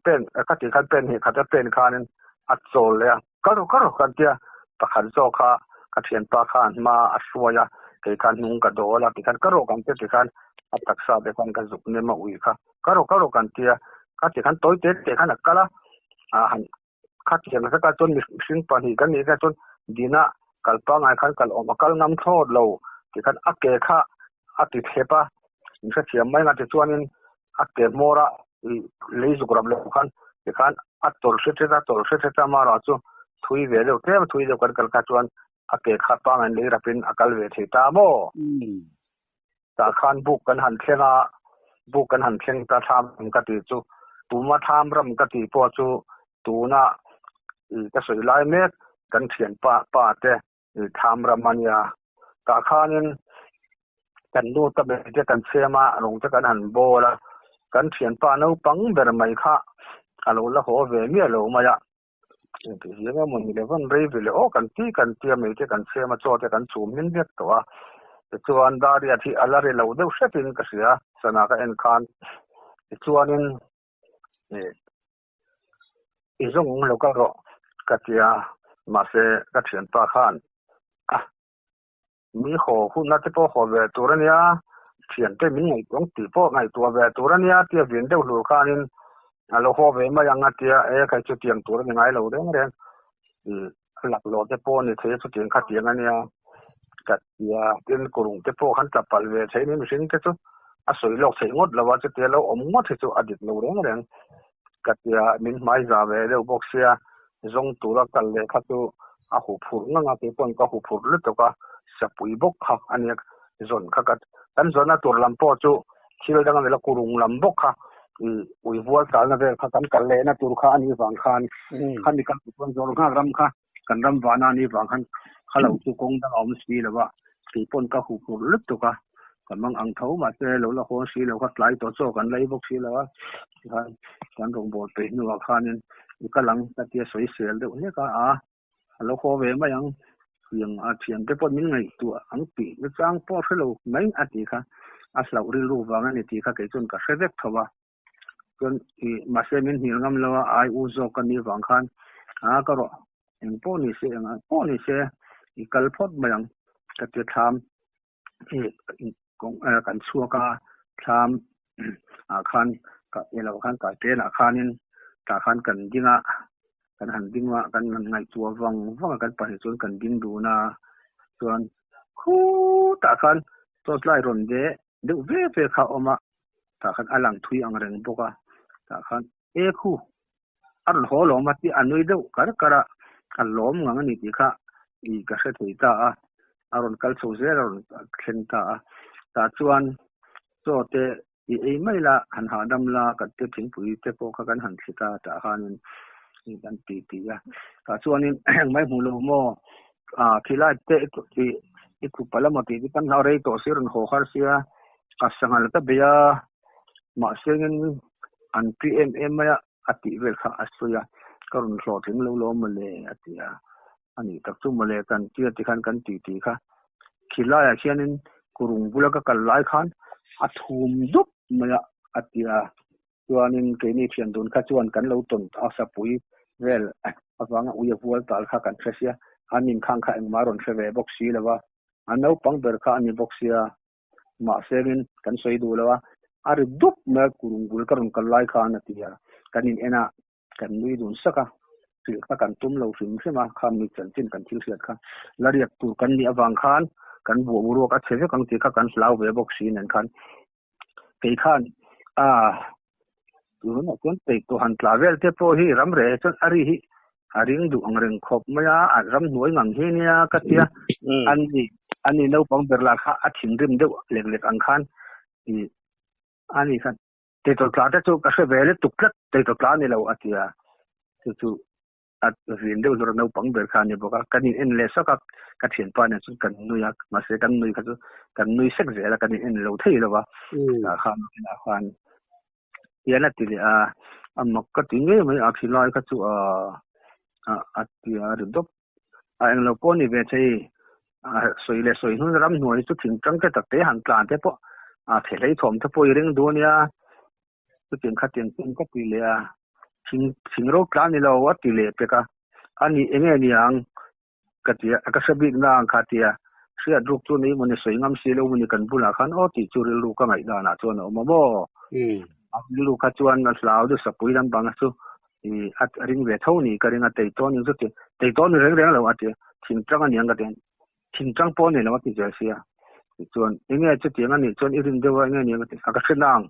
pen ka ti khan pen ni khata pen khanin achol le karo kan tia pakhan zo kha ka thian pa khan ma aswaya ke kan nung ka dola ti kan karo kan ti kan ataksa de kan ka zup ne ma ui kha karo kan tia ka ti kan toy te khan akala han ka ti na ka chon mishing pa ni kan ni ka chon dina kalpa ngai khan kal om kal ngam thod lo ti kan ake kha ati thepa ni sa thiam mai nga ti chuanin ake mora leizu grab lo khan ti khan atol se ta ma ra chu thui ve lo te thui lo kal ka chuan ake kha pa ngai le rapin akal ve the ta mo ta khan buk kan han thleng ta tham ka ti chu tuma tham ram ka ti po chu tuna ka soi lai mek kan thian pa te tham ramania ta khanin kan lu ta be te kan sema rong te kan han bola kan thian pa no pang ber mai kha alo la ho ve mi lo maya ti hianga mon le van rei vele o kan ti me te kan sema cho te kan chum min vet to a chuan daria thi alare lo deuh hretin ka sia sana ka en khan chuanin izong lo ka ro ka tia ma se ka thian pa khan mi ho hu na te po ho ve turania thian te min ngai tong ti po ngai tua ve turania tia vin deuh lu khanin alo ho ve ma yang atia kai chu tiang tur ni ngai lo reng lak lo te po ni the chu tiang kha tiang ania ka tia tin kurung te po khan tapal ve thei ni mihring te chu a soi lok thei ngot lawa chu te lo om ngot chu adit lo reng ka tia min mai za ve lo bok sia zong tura kal le kha chu a hu phur nga te pon ka hu phur le to ka sapui bok kha ania zon kha kat kan zona tur lam po chu thil dang le kurung lam bok kha ui vual tal na ve kha kan kal le na tur kha ani wang khan ni kan pon zor nga ram kha kan ram wana ni wang khan khalo chu kong da om si lawa ti pon ka hu phur le to ka kamang ang tho ma se lo la ho si lo ka tlai to cho kan lei bok si lawa kan rong bol pe nu wa khanin ka lang ta tia soi sel de ne ka lo ho ve ma yang thiang te pon min ngai tu ang pi le chang po phelo mai ati kha aslau ri lu wa ngani ti kha ke chun ka sevek thawa chun ma se min hil ngam lawa ai u zo kan ni wang khan ka ro en po ni se i kal phot mayang ka te tham kong kan chua ka tham khan ka elo khan ka te na khanin ta khan kan dinga kan han dingwa kan ngai tua wang kan pahnih chuan kan ding duna chuan khu ta khan to slai ron de deuh ve kha oma ta khan alang thui ang reng boka ta khan e khu aron holo ma ti anui deuh kara an lom ngang ani ti kha I ka hre thei ta a aron kal chho zel aron thlen ta a ta chuan cho te I ei mai la han ha dam la ka te thing pui te po kha kan han thita ta khanin ni kan ti ya ta chuan in mai mu lo mo khila te I ku palama ti kan ha rei to siron ho khar sia ka sangal ta beya ma sengen an PMM ya ati vel kha asuya karun hlo thing lo male atia ani tak chu male kan ti khan kan ti kha khila ya khianin kurung bulaka kal lai khan athum dup maya atia chuanin keini thian dun kha chuan kan lo ton asa pui vel awanga uya vual tal kha kan thresia anin khang kha eng maron threwe boxi lawa anau pang ber kha ani boxia ma serin kan soi du lawa ari dup ma kurung bul karun kal lai khan atia kanin ena kan nui dun saka ka kan tum lo sim sema kham ni chan chin kan thil siat kha lariak tur kan ni awang khan kan bu ro ka chhe kan ti kha kan slau ve boxi nen khan ke khan tu na kon te to han travel te po hi ram re chon ari hi aring du angreng khop maya ram nuai ngam he nia ka tia ani no pang berla kha athin rim de lek ang khan I ani khan te to tla ta chu ka se vele tuklat te to tla ni lo atia chu at vin de zor no pang ber khan ni boka kan in le saka ka thian pa ne chu kan nuya ma se kan nui kha chu kan nui sek zela kan in lo thei lo wa ta khan yana ti amak ka ti nge mai akhilai ka chu atia ridop ang lo ko ni ve chei soi nu ram nuai chu thing tang ka tak te han tlan te po thelei thom te po ring du nia chu tin kha tin ka ti le thing ro tlan ni lo wa ti le pe ka ani enge ni ang ka ti ka sabi na ang kha tia sia druk chu ni mo ni soi ngam si lo ni kan bula khan o ti chu ri lu ka ngai da na chu no mo mo lu ka chuan na slau de sapui lam bang chu at ring ve thau ni ka ringa tei to ni chu tei to ni reng lo ate thing tang ani ang ka ten thing tang po ni lo ti ja sia chuan enge chu ti nga ni chuan irin de wa enge ni nga ti ka chenang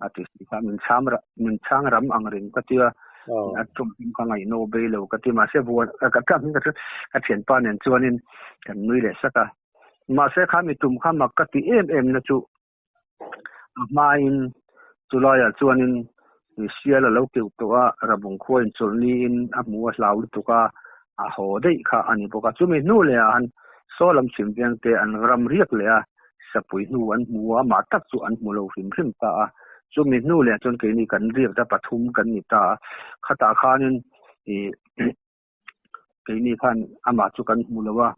ati ka min chang ram ang ring ka tia atum ka ngai no be lo ka ti ma se bu ka kam ka thian pa nen chuanin kan nui le saka ma se kha mi tum kha mak ka ti em na chu ma in Julaya chuanin siala lo ke to a rabung khoin chulni in amu hlau tu ka a ho dei kha ani boka chumi nu le an solam sim biang te an ram riak le a sapui nu an muwa ma tak chu an mulo him ta a chumi nu le chon ke ni kan riak da pathum kan ni ta khata khanin ke ni khan ama chu kan mulowa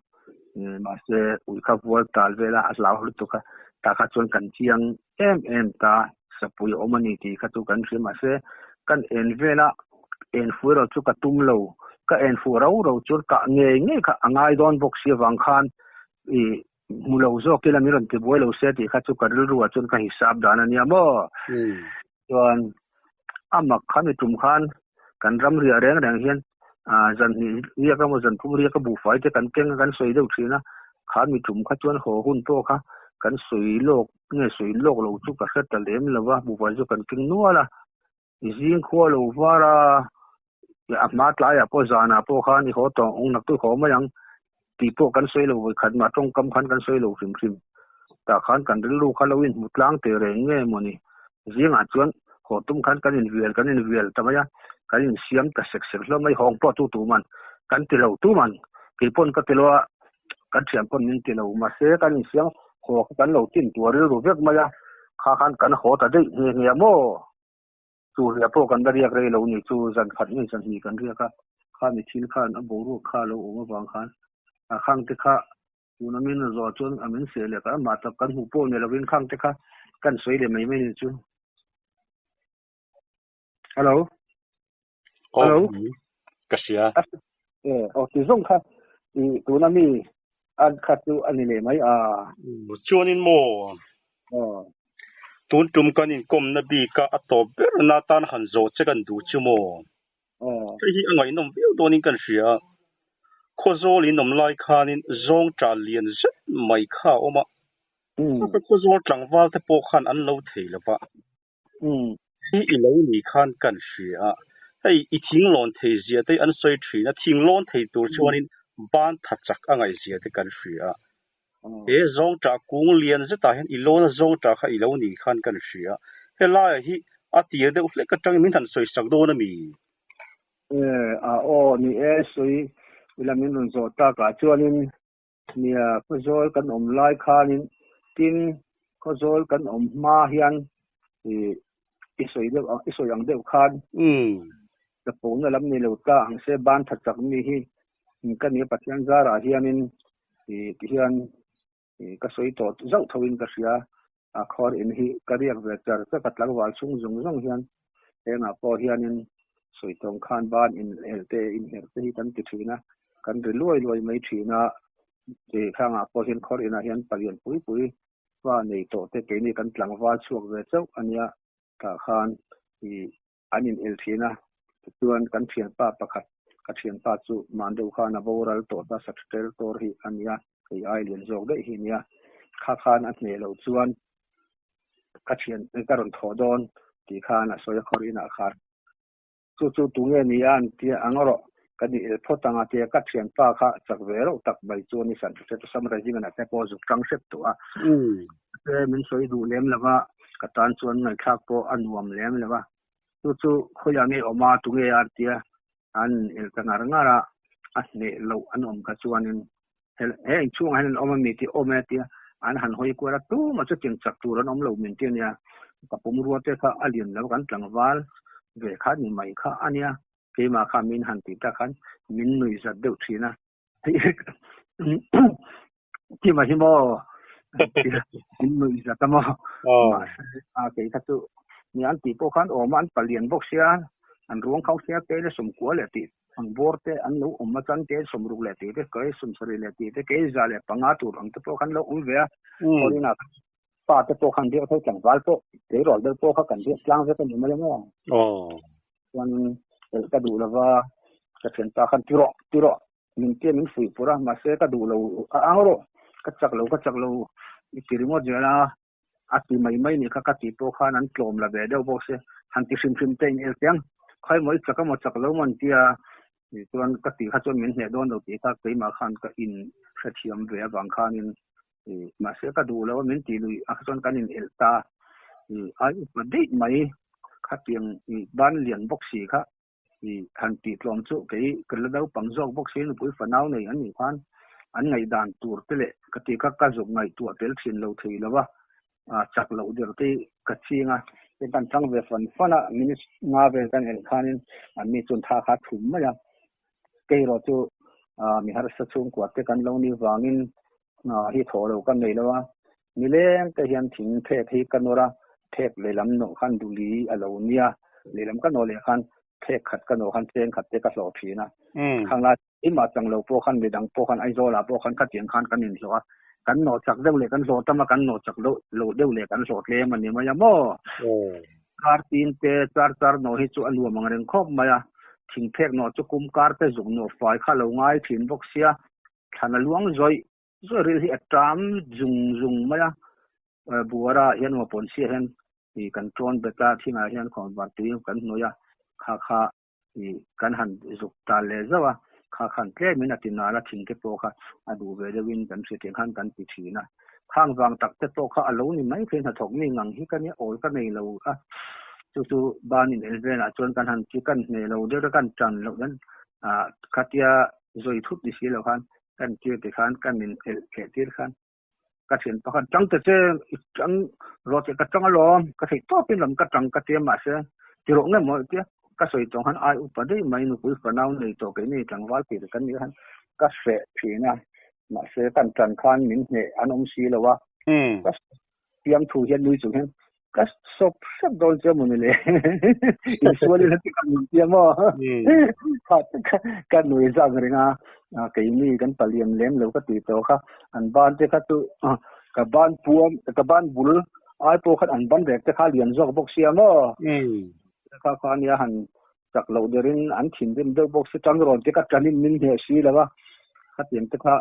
ma se ui kha vual tal vela a hlau tu ka ta kha chon kan chiang em ta sapui omani ti kha tu kan rim ase kan en vela en fuero chu ka tum lo ka en fu ro chu ka nge kha angai don box si wang khan mulo zo kilamiron te boilo se ti kha chu ka ru chun ka hisab dan ania mo chuan ama khami tum khan kan ram ria reng hian zan ni ria ka mo zan tum ria ka bu fai te kan keng kan soi deuh thina khami tum kha chuan ho hun to kha kan soi lok lo chu ka hret ta lem lawa bu wal chu kan king nuala izing kho lo wara ya ma tla ya po zana po khan ni ho to ong nak tu ho ma yang ti po kan soi lo khat ma tong kam khan kan soi lo rim ta khan kan lu kha lo in mutlang te re nge moni zinga chuan ho tum khan kan in vial ta maya kan in siam ta sek lo mai hong po tu man kan ti lo tu man ki pon ka telwa kan siam pon min ti lo ma se kan in siam ho kan lo tin tu ri ru vek maya kha khan kan ho ta dei nge mo chu ria po kan da riak rei lo ni chu zan khat ni san hi kan ria ka kha mi thil khan a boru kha lo o wang khan a khang te kha tuna min zo chun amin se le ka ma ta kan hu po ne lovin khang te kha kan soi le mai mai ni chu hello kasia ti zong kha tuna mi an kha tu ani le mai chuanin mo tun tum kan in kom na bi ka atop ber na tan han zo che kan du chu mo cái gì anh ấy nằm biểu đồ nên cần sửa khó rồi liền nằm lại khá nên zong trả liền rất mày khá ôm ạ cái khó rồi chẳng vào thế bộ khăn ăn lâu thế là vậy khi lâu nhỉ khăn cần sửa hay ít tiếng lon thế gì đấy anh xoay chuyển là tiếng lon thếตัวcho nên ban thật chắc anh ấy gì đấy cần sửa thế zong trả cũng liền rất tại hiện lâu là zong trả hay lâu nhỉ khăn cần sửa thế là hi à tiệt đấy ufle cái trang mình thành xoay sắc đồ nữa mi ni soi ilamin run zo ta ka chuanin nia ko zol kan lai khanin tin ko zol kan ma hian isoi ang deuh khan ta pon lam ni lo ta ang se ban that chak mi hi kan ni pathian zara hianin hian ka soi to zau thawin ka sia a khor in hi kariak ve char ka katlang wal sung zung zung hian enga po hianin soi tong khan ban in elte in herte hi kan ti thina kan ri loi mai thina te khanga po hian khor ina hian palian pui wa nei to te ke ni kan tlang wal chuak ve chau ania ka khan anin el thina tuan kan thian pa pakhat ka thian pa chu mando khana boral to ta saktel tor hi ania ei ai lian jog de hi nia kha khan a ne lo chuan ka thian ka ron thodon ti khana soya khorina khar chu tu nge ni an tia angoro kani el photanga te ka thian pa kha chak ve ro tak bai chu ni san se sam ra jinga na te po zu kang sep to a te min soi du lem lawa ka tan chuan ngai khak po anuam lem lawa chu khoyami oma tu nge ar tia an el kanar ngara asne lo anom ka chuanin he chung han oma mi ti oma tia an han hoi ko ra tu ma chu ting chak tu ran om lo min tia nia ka pum ruwa te kha alien lo kan tlang wal ve kha ni mai kha ania ke ma kha min han ti ta khan min nui za deuh thina ti ma hi mo min nui za ta mo ma a ke kha tu ni an ti po khan o man palian bok sia an ruang khau sia ke le sum ko le ti ang bor te an lo om ma chan te som ru le ti te kai sum sari le ti te ke za le panga tu ang te po khan lo um ve orina pa te po khan de thai tlang wal po te rol de po kha kan de tlang ve ka ni ma le mo wan el ka du lawa ka chen ta khan tiro min te min fui pura ma se ka du lo angro ka chak lo itirimo jela ati mai ni kha ka ti po khan an tlom la ve de bo se han ti sim te el tiang khai moi chaka mo chak lo man tia ni tuan ka ti kha chon min he don lo ti ka pe ma khan ka in khathiam ve bang khan in ma se ka du lo min ti lui a chon kan in el ta ai ma dei mai kha tiang ban lian bok si kha han ti tlom chu ke kala dau pang jok bok si nu pui fanau nei an ni khan an ngai dan tur te le ka ti ka zuk ngai tu tel thin lo thei lawa chak lo der te ka chinga te kan chang ve fana minute nga ve kan el khanin an mi chun tha kha thum ma ya ke ro chu mi har sa chung kwa te kan lo ni wangin hi tho lo kan nei lawa mi leng te hian thing the thei kanora thek le lam no khan du li alo nia le lam kan no le khan thek khat kan no khan teng khat te ka lo thina khangla i ma chang lo po khan le dang po khan ai zo la po khan ka tiang khan kan in lo kan no chak deuh le kan zo tama kan no chak lo deuh le kan zo tle man ni ma ya mo kar tin te char no hi chu alu mang reng khop ma ya thing thek no chu kum kar te zung no fai kha lo ngai thin bok sia thana luang zoi ri hi atam zung ma ya buara hian mo pon sia hen i control beta thinga hian khon war tu kan no ya kha i kan han zuk ta le zawa kha khan tle min atina la thing ke po kha adu ve de win kan se te khan kan ti thina khang wang tak te to kha alo ni mai phen thok ni ngang hi kan ni ol ka nei lo a chu ban in elven a chon kan han chi kan nei lo de kan chan lo dan khatia zoi thut ni si lo khan kan ti te khan kan in el ke tir khan ka chen pa khan chang te chang ro te ka chang lo ka thei to pin lam ka chang ka te ma se ti ro nge mo ti ka soi tong han ai upa dei mai nu pui fa nau nei to ke ni tang wal pi kan ni han ka se thina ma se kan chan khan min ne anom si lo wa ka tiam thu hian lui chu hen ka sop sap dol che mun le in suali la ti kan ti mo ka nui za ngrenga ke ni kan paliam lem lo ka ti to kha an ban te kha tu ka ban puam ka ban bul ai po khat an ban rek te kha lian jok bok sia mo kha nia han chak lo derin an thin dim do box tang ron te ka tranin min he si lawa khatiem te kha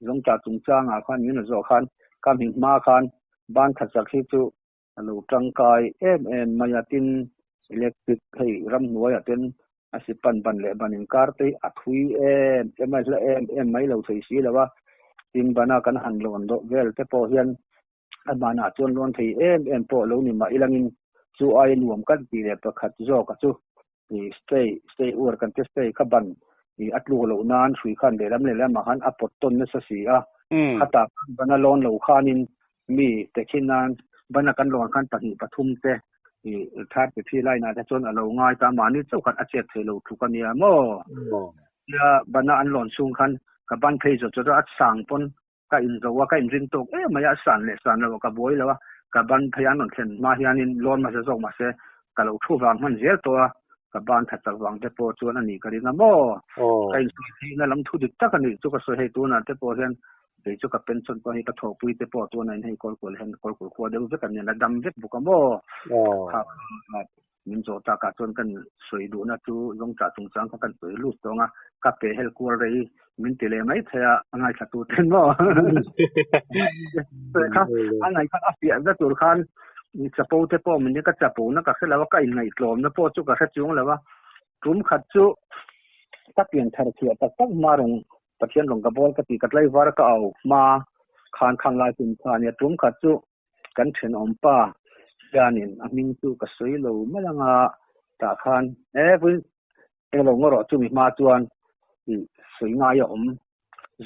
zong ta chung chang a khan min zo khan kam hin ma khan ban kha chak hi chu alo tang kai em mayatin electric thei ram nuai aten asi pan le banin kar te athui em mai lo thei si lawa tin bana kan han lon do vel te po hian amana chon lon thei em po lo ni ma ilangin chu ai nuam kan ti le pakhat zo ka chu ni stay ur kan te stay ka ban ni atlu lo nan sui khan le lam han apot ton na sa si a khata bana lon lo khanin mi te khinan bana kan lon khan pahi pathum te ni thar pe thi lai na ta chon alo ngai ta mani chau khat a chet thelo thu kan ya mo ya bana an lon sung khan ka ban thei zo cho at sang pon ka in zo wa ka in ring tok maya san lo ka boi lo ka ban thaian on thlen ma hianin lon ma se zo ma se ka lo thu wang man zel to ka ban tha chak wang te po chuan ani ka ringa mo ka in thi na lam thu dik tak ani chu ka so hei tu na te po hian te chu ka pension ko hi ka thok pui te po tu na in hei kol kho de ve kan na dam vek bu ka mo ha min zo ta ka chon kan soi du na chu long cha chung chang ka kan soi lu to nga ka pe hel kur rei min tele mai thaya angai kha tu ten mo pe kha angai kha afia da tur khan ni chapo te po min ka chapo na ka khela wa ka in ngai tlom na po chu ka kha chung lawa tum khat chu ta pian thar thia ta tak marung pathian long ka bol ka ti ka tlai war ka au ma khan khang lai tin khan ya tum khat chu kan then om pa yanin aming chu ka soi lo malanga ta khan pui lo ngoro chu mi ma chuan soi nga ya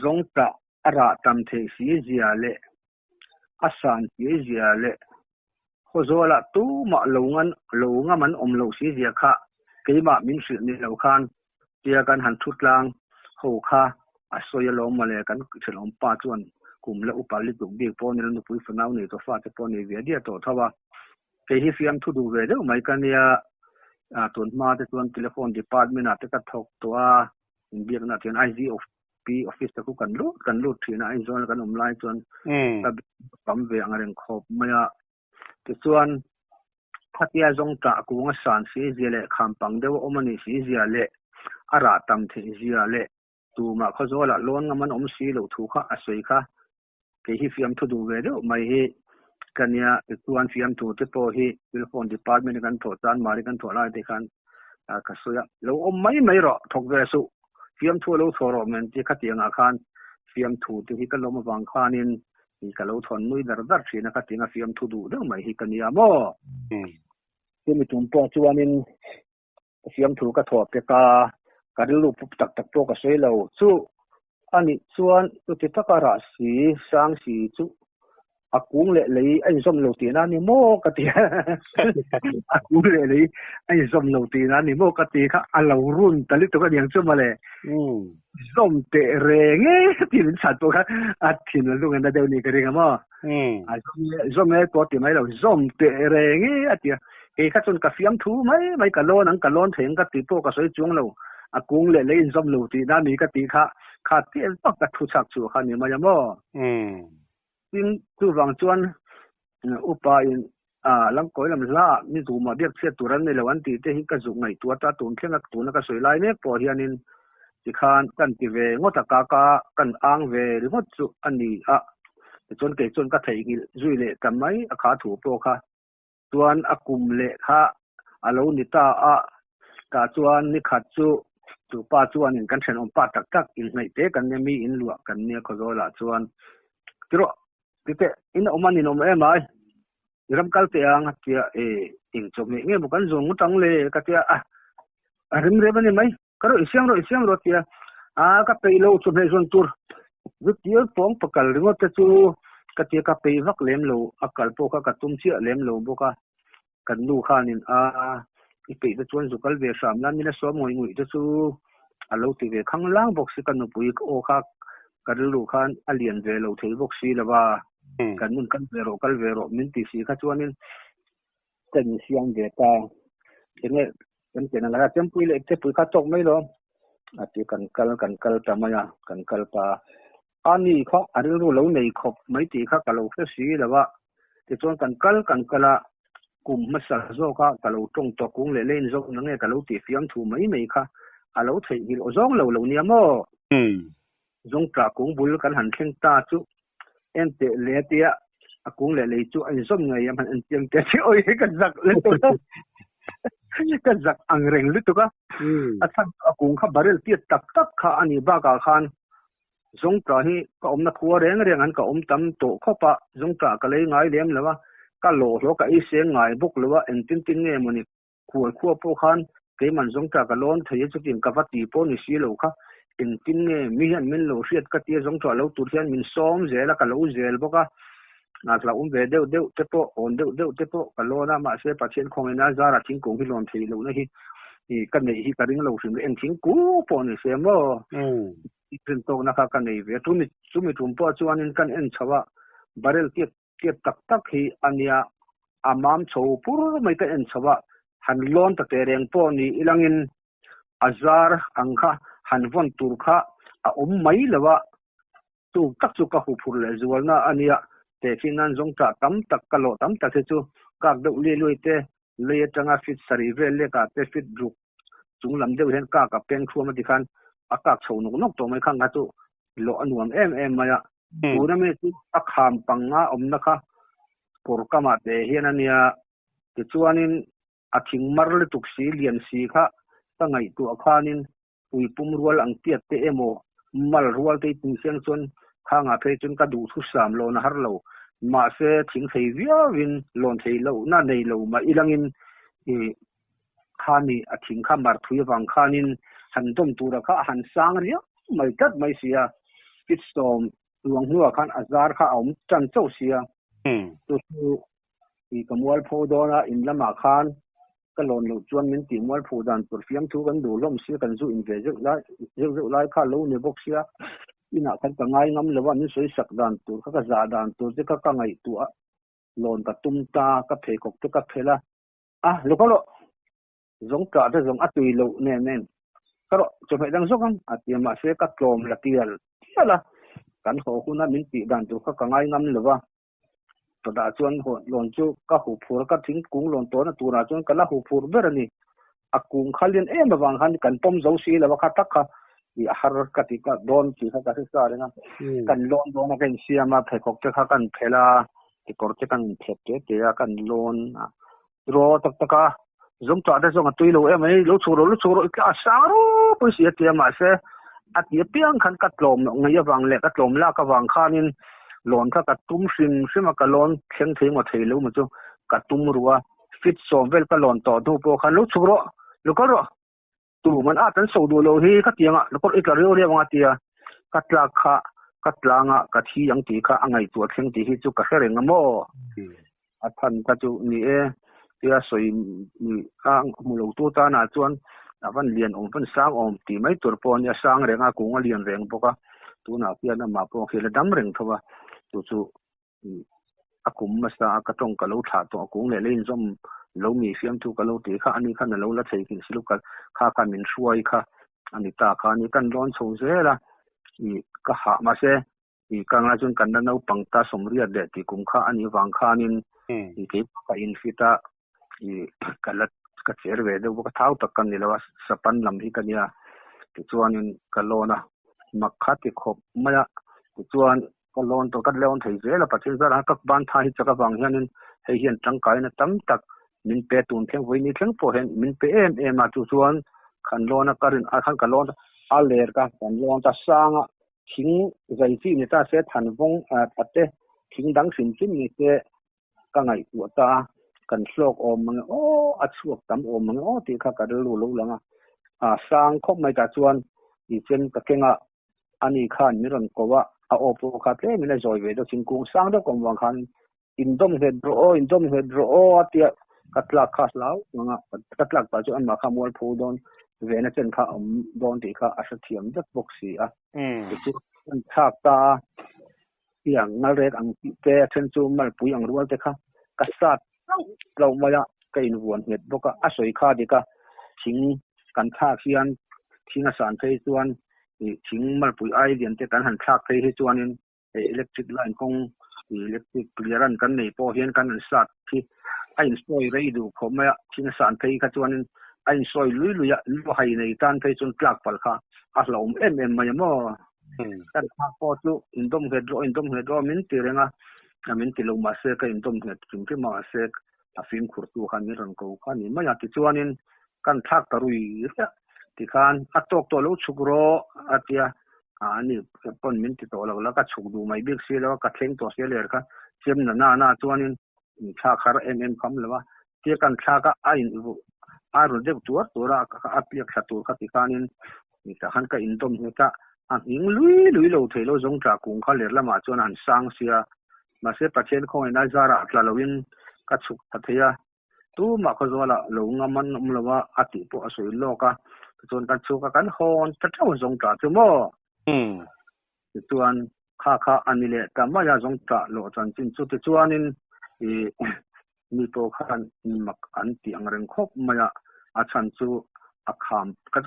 zong ta ara tam the si zia le asan si zia le khozola tu ma lo nga man lo si zia kha ke ma min si ni lo khan tia kan han thut lang ho kha asoya lo ma le kan thlom pa chuan kum le upali tu bi po ni nu pui fanau ni to fa te po ni ve dia to thawa ke hi fiam thu du ve de mai kan ya tun ma te tuan telephone department ate ka thok to a india na ten IG of P office ta ku kan lu thina ai zon kan lai chuan ta pam ve angareng khop maya te chuan khatia zong ta ku nga san si zile kham pang de omani si zia le ara tam the zia le tu ma khozola lon nga man si lo thu kha asoi kha ke hi fiam thu du ve de mai hi kanya tuan fiam tu te po hi telephone department kan tho chan mari kan tho lai te khan ka soya lo mai ro thok ve su fiam thu lo thoro men ti khatianga khan fiam thu te hi ka lo ma wang khanin hi ka lo thon nui dar thina ka tinga fiam thu du de mai hi kania mo ti mi tum po chuanin fiam thu ka tho pe ka lu pup tak to ka sei lo chu ani chuan tu ti takara si sang si chu akung le lei ai som lo ti na ni mo ka ti akung le lei ai som lo ti na ni mo ka ti kha alo run tali to ka yang chu ma le som te re nge ti min sa to kha a thin lu ngan da de ni ka ri ga mo a som me to ti mai lo som te re nge a ti e kha chon ka fiam thu mai ka lon theng ka ti to ka soi chung lo akung le lei som lo ti na ni ka ti kha ti pak ka thu chak chu kha ni ma ya mo tin tu wang chuan upa in lang koi lam la ni tu ma biak che turan ne lawan ti te hi ka zu ngai tu ta tun thlenga tu na ka soi lai ne po hianin ti khan kan ti ve ngota ka kan ang ve ri ngot chu ani a chon ke chon ka thei gi zui le kamai a kha thu po kha tuan akum le kha alo ni ta a ka chuan ni khat chu tu pa chuan in kan then om pa tak in ngai te kan ne mi in lua kan ne khozola chuan tiro tite in omani no me mai ram kal te ang tia ing chom nge bu kan zong tang le ka tia rim re bani mai karo isyang ro tia ka pe lo chu me zon tur vu tia pong pakal ringo te chu ka tia ka pe vak lem lo akal po ka tum chia lem lo bo ka kan nu khanin i pe te chuan zu kal ve sam lan mina so moi ngui te chu alo ti ve khang lang box kan nu pui o kha karlu khan alien ve lo thei box si lawa kan nun kan kal vero min ti si kha chuanin ten siang ve ta ene kan la tempui le te pui kha tok mai lo ati kan kal ta maya kan kal pa ani kha arilu lo nei khop mai ti kha kalo fe si lawa ti chuan kan kala kum ma sa zo ka lo tong to kung le len zo na nge ka lo ti fiam thu mai kha a lo thei hil o zong lo ni mo zong tra kung bul kan han thleng ta chu en te le tia a kung le chu an zom ngai yam han tiang te chi oi ka zak le to ka zak ang reng lu to ka a thak a kung kha barel tia tak kha ani ba ka khan zong tra hi ka om na khuwa reng an ka om tam to khopa zong tra ka lei ngai lem lawa ka lo ka i se ngai buk lawa en tin nge moni khuwa po khan ke man zong tra ka lon thei chu tin ka va ti po ni si lo kha in tin nge mi han min lo riat ka tia zong tra lo tur hian min som zela ka lo zel boka na tla ve deu te po on deu te po ka lo na ma se pa chen khong ina zara thing kong hi lon thei lo na hi kan nei hi ka ring lo sim en thing ku po ni se mo tin to na ka nei ve tu mi tum po chuan in kan en chawa barel tia tak hi ania amam chho pur mai ka en chawa han lon ta te reng po ni ilangin azar angkha han von tur kha a mai lawa tu tak chu ka hu phur le zual na ania te finan zong ta tam tak ka lo tam tak chu ka de le loi te le tanga fit sari ve le ka te fit dru chung lam deuh hen ka peng khuma ti khan a ka chho nok to mai khang ga chu lo anuam em maya tu na me chu a kham panga om na kha por kama te hian ania ti chuanin a thing mar le tuk si lian si kha ta ngai tu a khanin pui pum rual ang tiat te emo mal rual te tin siang chon khanga phe chun ka du thu sam lo na har lo ma se thing thei via win lon thei lo na nei lo ma ilangin khani a thing kha mar thui wang khanin han dom tu ra kha han sang ria mai tat mai sia kit storm luang hnuwa khan azar kha om chan chau sia tu i kamwal pho dona in lama khan ka lon lo chuan min ti mual phu dan tur fiam thu kan du lom si kan zu in ve zeu lai kha lo ne box sia ina kan ka ngai ngam lewa ni soi sak dan tur ka za dan tur te ka ngai tu a lon ka tum ta ka phe kok te ka phela a lo ko lo zong ka de zong atui lo ne nen ka ro cho mai dang zokam atiama se ka klom la tial sala kan ho kuna min ti dan tur ka ngai ngam lewa to da chuan ho lon chu ka hu phur ka thing kung lon to na tura chuan kala hu phur ber ani a kung khalin em bawang han kan pom zo si la ka takha i har ka ti ka don ti kha ka sa renga kan lon don na kan siama phekok te kha kan phela ti kor te kan phet te ya kan lon ro tak taka zong ta da zong atui lo em ai lo churo ka saro pu si te ma se ati piang khan ka tlom ngai awang le ka tlom la ka wang khanin lon kha ka tum sim ka lon theng theng thei lo ma chu ka tum ruwa fit sovel ka lon to du po khan lo churo lo ko ro tu man a tan so du lo hi ka tianga lo ko ikla rio ria nga tia katla kha katlanga ka thi ang ti kha angai tu theng ti hi chu ka hereng mo a than ka chu ni e tia soi ni ang mu lo tu ta na chuan awan lian ong pan sang om ti mai tur pon ya sang renga kunga lian reng boka tu na pia na ma po khela dam reng thowa tu chu akum masa ka tong ka lo tha to kung le lein zom lo mi fiam thu ka lo ti kha ani khan lo la thei kin silu ka kha min suai kha ani ta kha ni kan ron chho zela i ka ha ma se i ka nga chun kan na no pangta somria de ti kum kha ani wang kha nin i ke ka in fita i kalat ka cher ve de ka thau tak kan ni lawa sapan lam hi kan ya ti chuanin ka lona makha ti khop maya ti chuan ka lon to kat leon thei zela pathin zara ka ban tha hi chaka wang hianin hei hian tangkai na tam tak min pe tun theng voi ni theng po hen min pe em ma chu chuan khan lona karin a khan ka lon a ler ka kan lon ta sanga thing zai chi ni ta se than vong ate thing dang sim chin ni te ka ngai tu ta kan slok om mang o a chuak tam om mang o ti kha ka lu lo langa a sang khop mai ta chuan i chen ka kenga ani khan ni ron ko wa a opo kha tle mi na zoi ve do chingkung sang do kom wang khan indom hedro o atia katlak khas lau nga katlak pa chu an ma kha mol phu don ve na chen kha don ti kha asha thiam dak boxi a chu an thak ta yang ngal rek ang te chen chu mal pui ang rual te kha kasat lo maya ka in won het boka a soi kha de ka thing kan tha khian thinga san thei chuan thing mal pui ai dian te kan han thak thei hi chuanin electric line kong electric clearan kan nei po hian kan an sat thi ไอ้สวยไรดูผมไม่ทิ้งสารเพย์ขจวนไอ้สวยลุยลุให้ในตันเพย์จนกลักปลค่ะอาลมมาอย่างมั่วกันข้าพอจูอินดมเฮดโรมินตีเรงมินตีลงมาเสกอินดมเฮดจุ่มที่มาเสกฟิล์มขุดตัวขันนี้รังกูขันนี้ไม่อยากติดจวนกันทักตรุยที่ขันอัตโตตัวลูกชุกโรอัตยานี่คนมินติตัวแล้วก็ชุกดูไม่บิ๊กซีแล้วก็เข่งตัวเสียเลยค่ะเชื่อมหน้าจวนชาคาร์คำเลยว่าที่กันชาก็ไอ้รุ่นเด็กตัวละก็อัพยากตัวที่ขันนี่แต่ขันก็อินดมเฮดยิงลุยเราเทโลจงจากกุงเขาเลี้ยงละมาจวนหันสังเสียมาเสียประเทศของนายจาระตลาดวินก็ชุกพัทยาตัวมาเขาจะว่าลงมันละว่าอติปุอสุยโลกะจนกันชุกกันฮอนจะเท่าจงจากจุโมจวนข้าอันนี้แหละแต่ไม่อยากจงจากโลจันจินจุดจวนนี่มีตัวขันมักอันที่อังเริงคบไม่อยากอาชันจูก็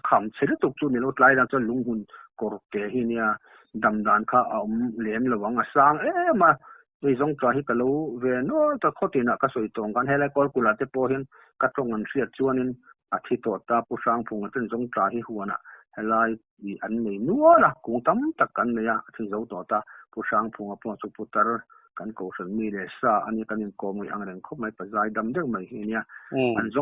คำเชื่อตุกจุนี่เราไล่ดังจนลุงหุ่นกรกเกหิเนี่ยดำดานข้าเลี้ยงระวังสร้างมาวิจงใจให้กลูเวนแต่ข้อที่น่ะก็สวยตรงกันให้เลยกอลกุลาเตโพหินก็ตรงกันเสียจวนนินอาทิตย์ต่อตาผู้สร้างพงศ์จงใจให้หัวน่ะให้เลยอันนี้นัวละคงตั้มตะกันเนี่ยที่เราต่อตาผู้สร้างพงศ์พงศ์สุภุตรกันกูสันมีเลสาอันนี้กันยังโกมอังเริงเขาไม่ปัจจัยดำเรื่องไม่เห็นเนี่ยอันจ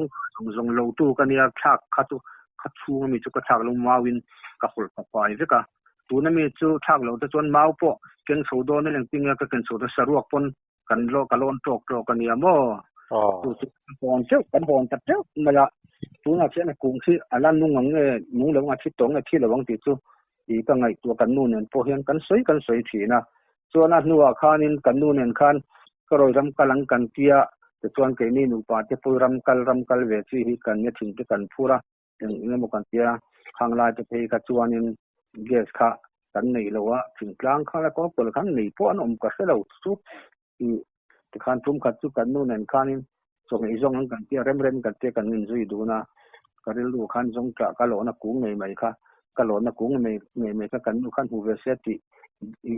งโลตู้กันเนี่ยชักขัดชูมีจุกชักลงมาวินกับคนกับไปเจ้าตัวนั้นมีจุชักเราจะจนมาอุปเก่งสูดนี่เรื่องจริงก็เก่งสูดสรุปปนกันโลกันล้นโตกันเนี่ยมั่วตัวจุดปนเจ้ากันปนจัดเจ้ามาละตัวนั้นเช่นกุ้งที่อันนั้นนุ่งเหลืองอาทิตย์ตรงที่ระวังติดจุอีกไงตัวกันนู่นเนี่ยพอเห็นกันสวยทีนะส่วนนั้นนัวข้านินกันนู่นเนี่ยข้านก็รอยรำกำลังกันเตี้ยแต่ส่วนเกนี่นุปาที่พูรำกลเวทีกันเนี่ยถึงที่กันพูระอย่างนี้มันกันเตี้ยข้างลายจะเพย์กับส่วนนี้เกสค่ะกันนี่เราว่าถึงกลางข้างแล้วก็เปิดข้างนี่พวกนั้นก็เสร็จแล้วสุดที่ข้างทุ่มขัดจุกันนู่นเนี่ยข้านินส่งอีส่งกันเตี้ยเริ่มกันเตี้ยกันเงินซุยดูนะก็เรื่องลูกข้างส่งจากกะโหลนักกุ้งไหมค่ะกะโหลนักกุ้งไม่ก็กันลูกข้างหูเวสติ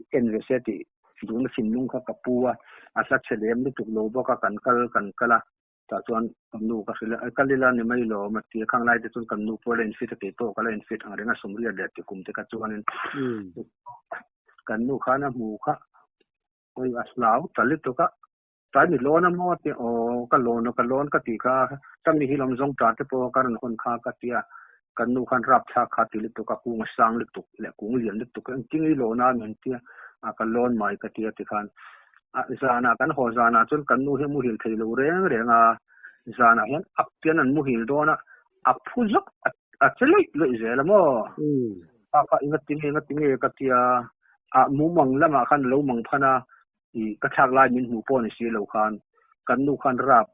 เอ็นเวสติดูนักสินลุงค่ะกับปัวอาศัยเฉลี่ยไม่ถูกโลบก็กันละแต่ส่วนกันดูก็คือกันลีลาเนี่ยไม่โลมาที่ข้างไล่ที่ส่วนกันดูพอเล่นฟิตที่โตก็เล่นฟิตอะไรงั้นสมเรียดเด็ดที่กลุ่มที่กัจจุบันกันดูข้านะหมูค่ะโอ้ยอาสลาวตัดลิตุกะตายมีโลนะมั่วที่โอ้กันโลนก็ตีค่ะถ้ามีฮิลมซงจัดที่พอกันคนข้าก็ตีกันดูขันรับชาขาติลิตุกะกุ้งสังลิตุกและกุ้งเลี้ยงลิตุกจริงๆโลน่าเหมือนที่กันโลนไม่ก็ตีที่ขันจานากันหัวจานาจนกันนู่นมุหิลเทลูเรื่องจานาเห็นอับเทียนนั้นมุหิลโดนะอับพูดอับเฉลี่ยเลยเจแล้วมั้งก็อิงติงก็ที่มุมังละมาขันลูมังพนาอีกระชากลายมินหูปอนเสียเหล่าขันกันนู่ขันรับ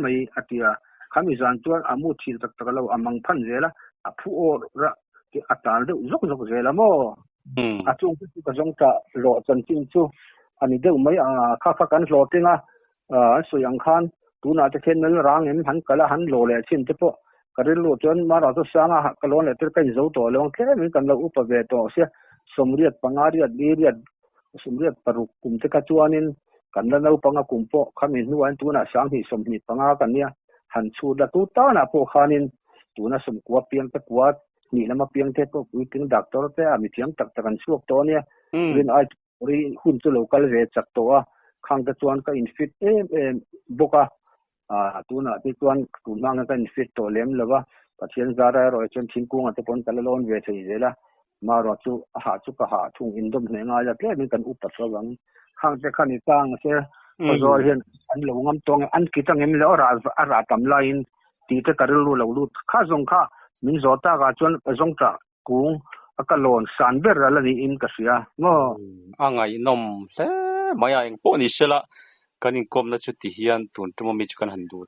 ไม่อัตยาขามีจานตัวมุทิลตะกเรามังพันเจละผู้โอระที่อัตราเดือดจกเจแล้วมั้งจงที่ก็จงจะโหลดจนจริงจู่อันนี้เดี๋ยวไม่ข้ากันโหลดจริงสุยังขันตัวน่าจะเห็นนั่นร่างเห็นหันกะละหันโหลเลยชิ้นที่พอก็เรื่องโหลดจนมาเราต้องสร้างกะโหลเลยที่กันจะตัวเลยแค่เหมือนกันเราอุปเวทตัวเสียสมเรียดปังอารียดดีเรียดสมเรียดปรุกุมที่กัจจวนินกันเราปังอากุมพอขามีนวลตัวน่ะสร้างที่สมนิปังอากันเนี่ยหันชูดตัวตาน่ะพอขานินตัวน่ะสมกวดเพียงตะกวดนี่แล้วมาเพียงเท่าวิธีดักตัวแต่มีเพียงตักตะกันช่วงตัวเนี่ยเรื่องไอ้รีหุ่นจะโลกาลเวจักตัวข้างกระจวนก็อินฟิตบุกตัวน่ะที่ตัวนั่งก็อินฟิตตัวเลี้ยงเลยว่าปัจจัยจาระรอยจนทิ้งกุ้งอัตปนตะลอนเวทีเลยละมารอจูหาจุกหาทุ่งอินดมเหงาจะแค่เป็นกันอุปสรรคข้างจะขันอีตั้งเสียพอจอยเห็นอันหลงงำตรงอันกิจงเงินแล้วราตำไลน์ตีจะกระลุ่เราลุ่ข้าทรงข้ามินจอตากาจนจงจากกุ้งก็โลนสันเบอร์อะไรนี่อินก็เสียมั้งไงนมเซ่ไม่ยังพวกนี้เสละกันยิ่งกลมนะจุดที่เฮียนตุนตัวมันมีจุกันหันดู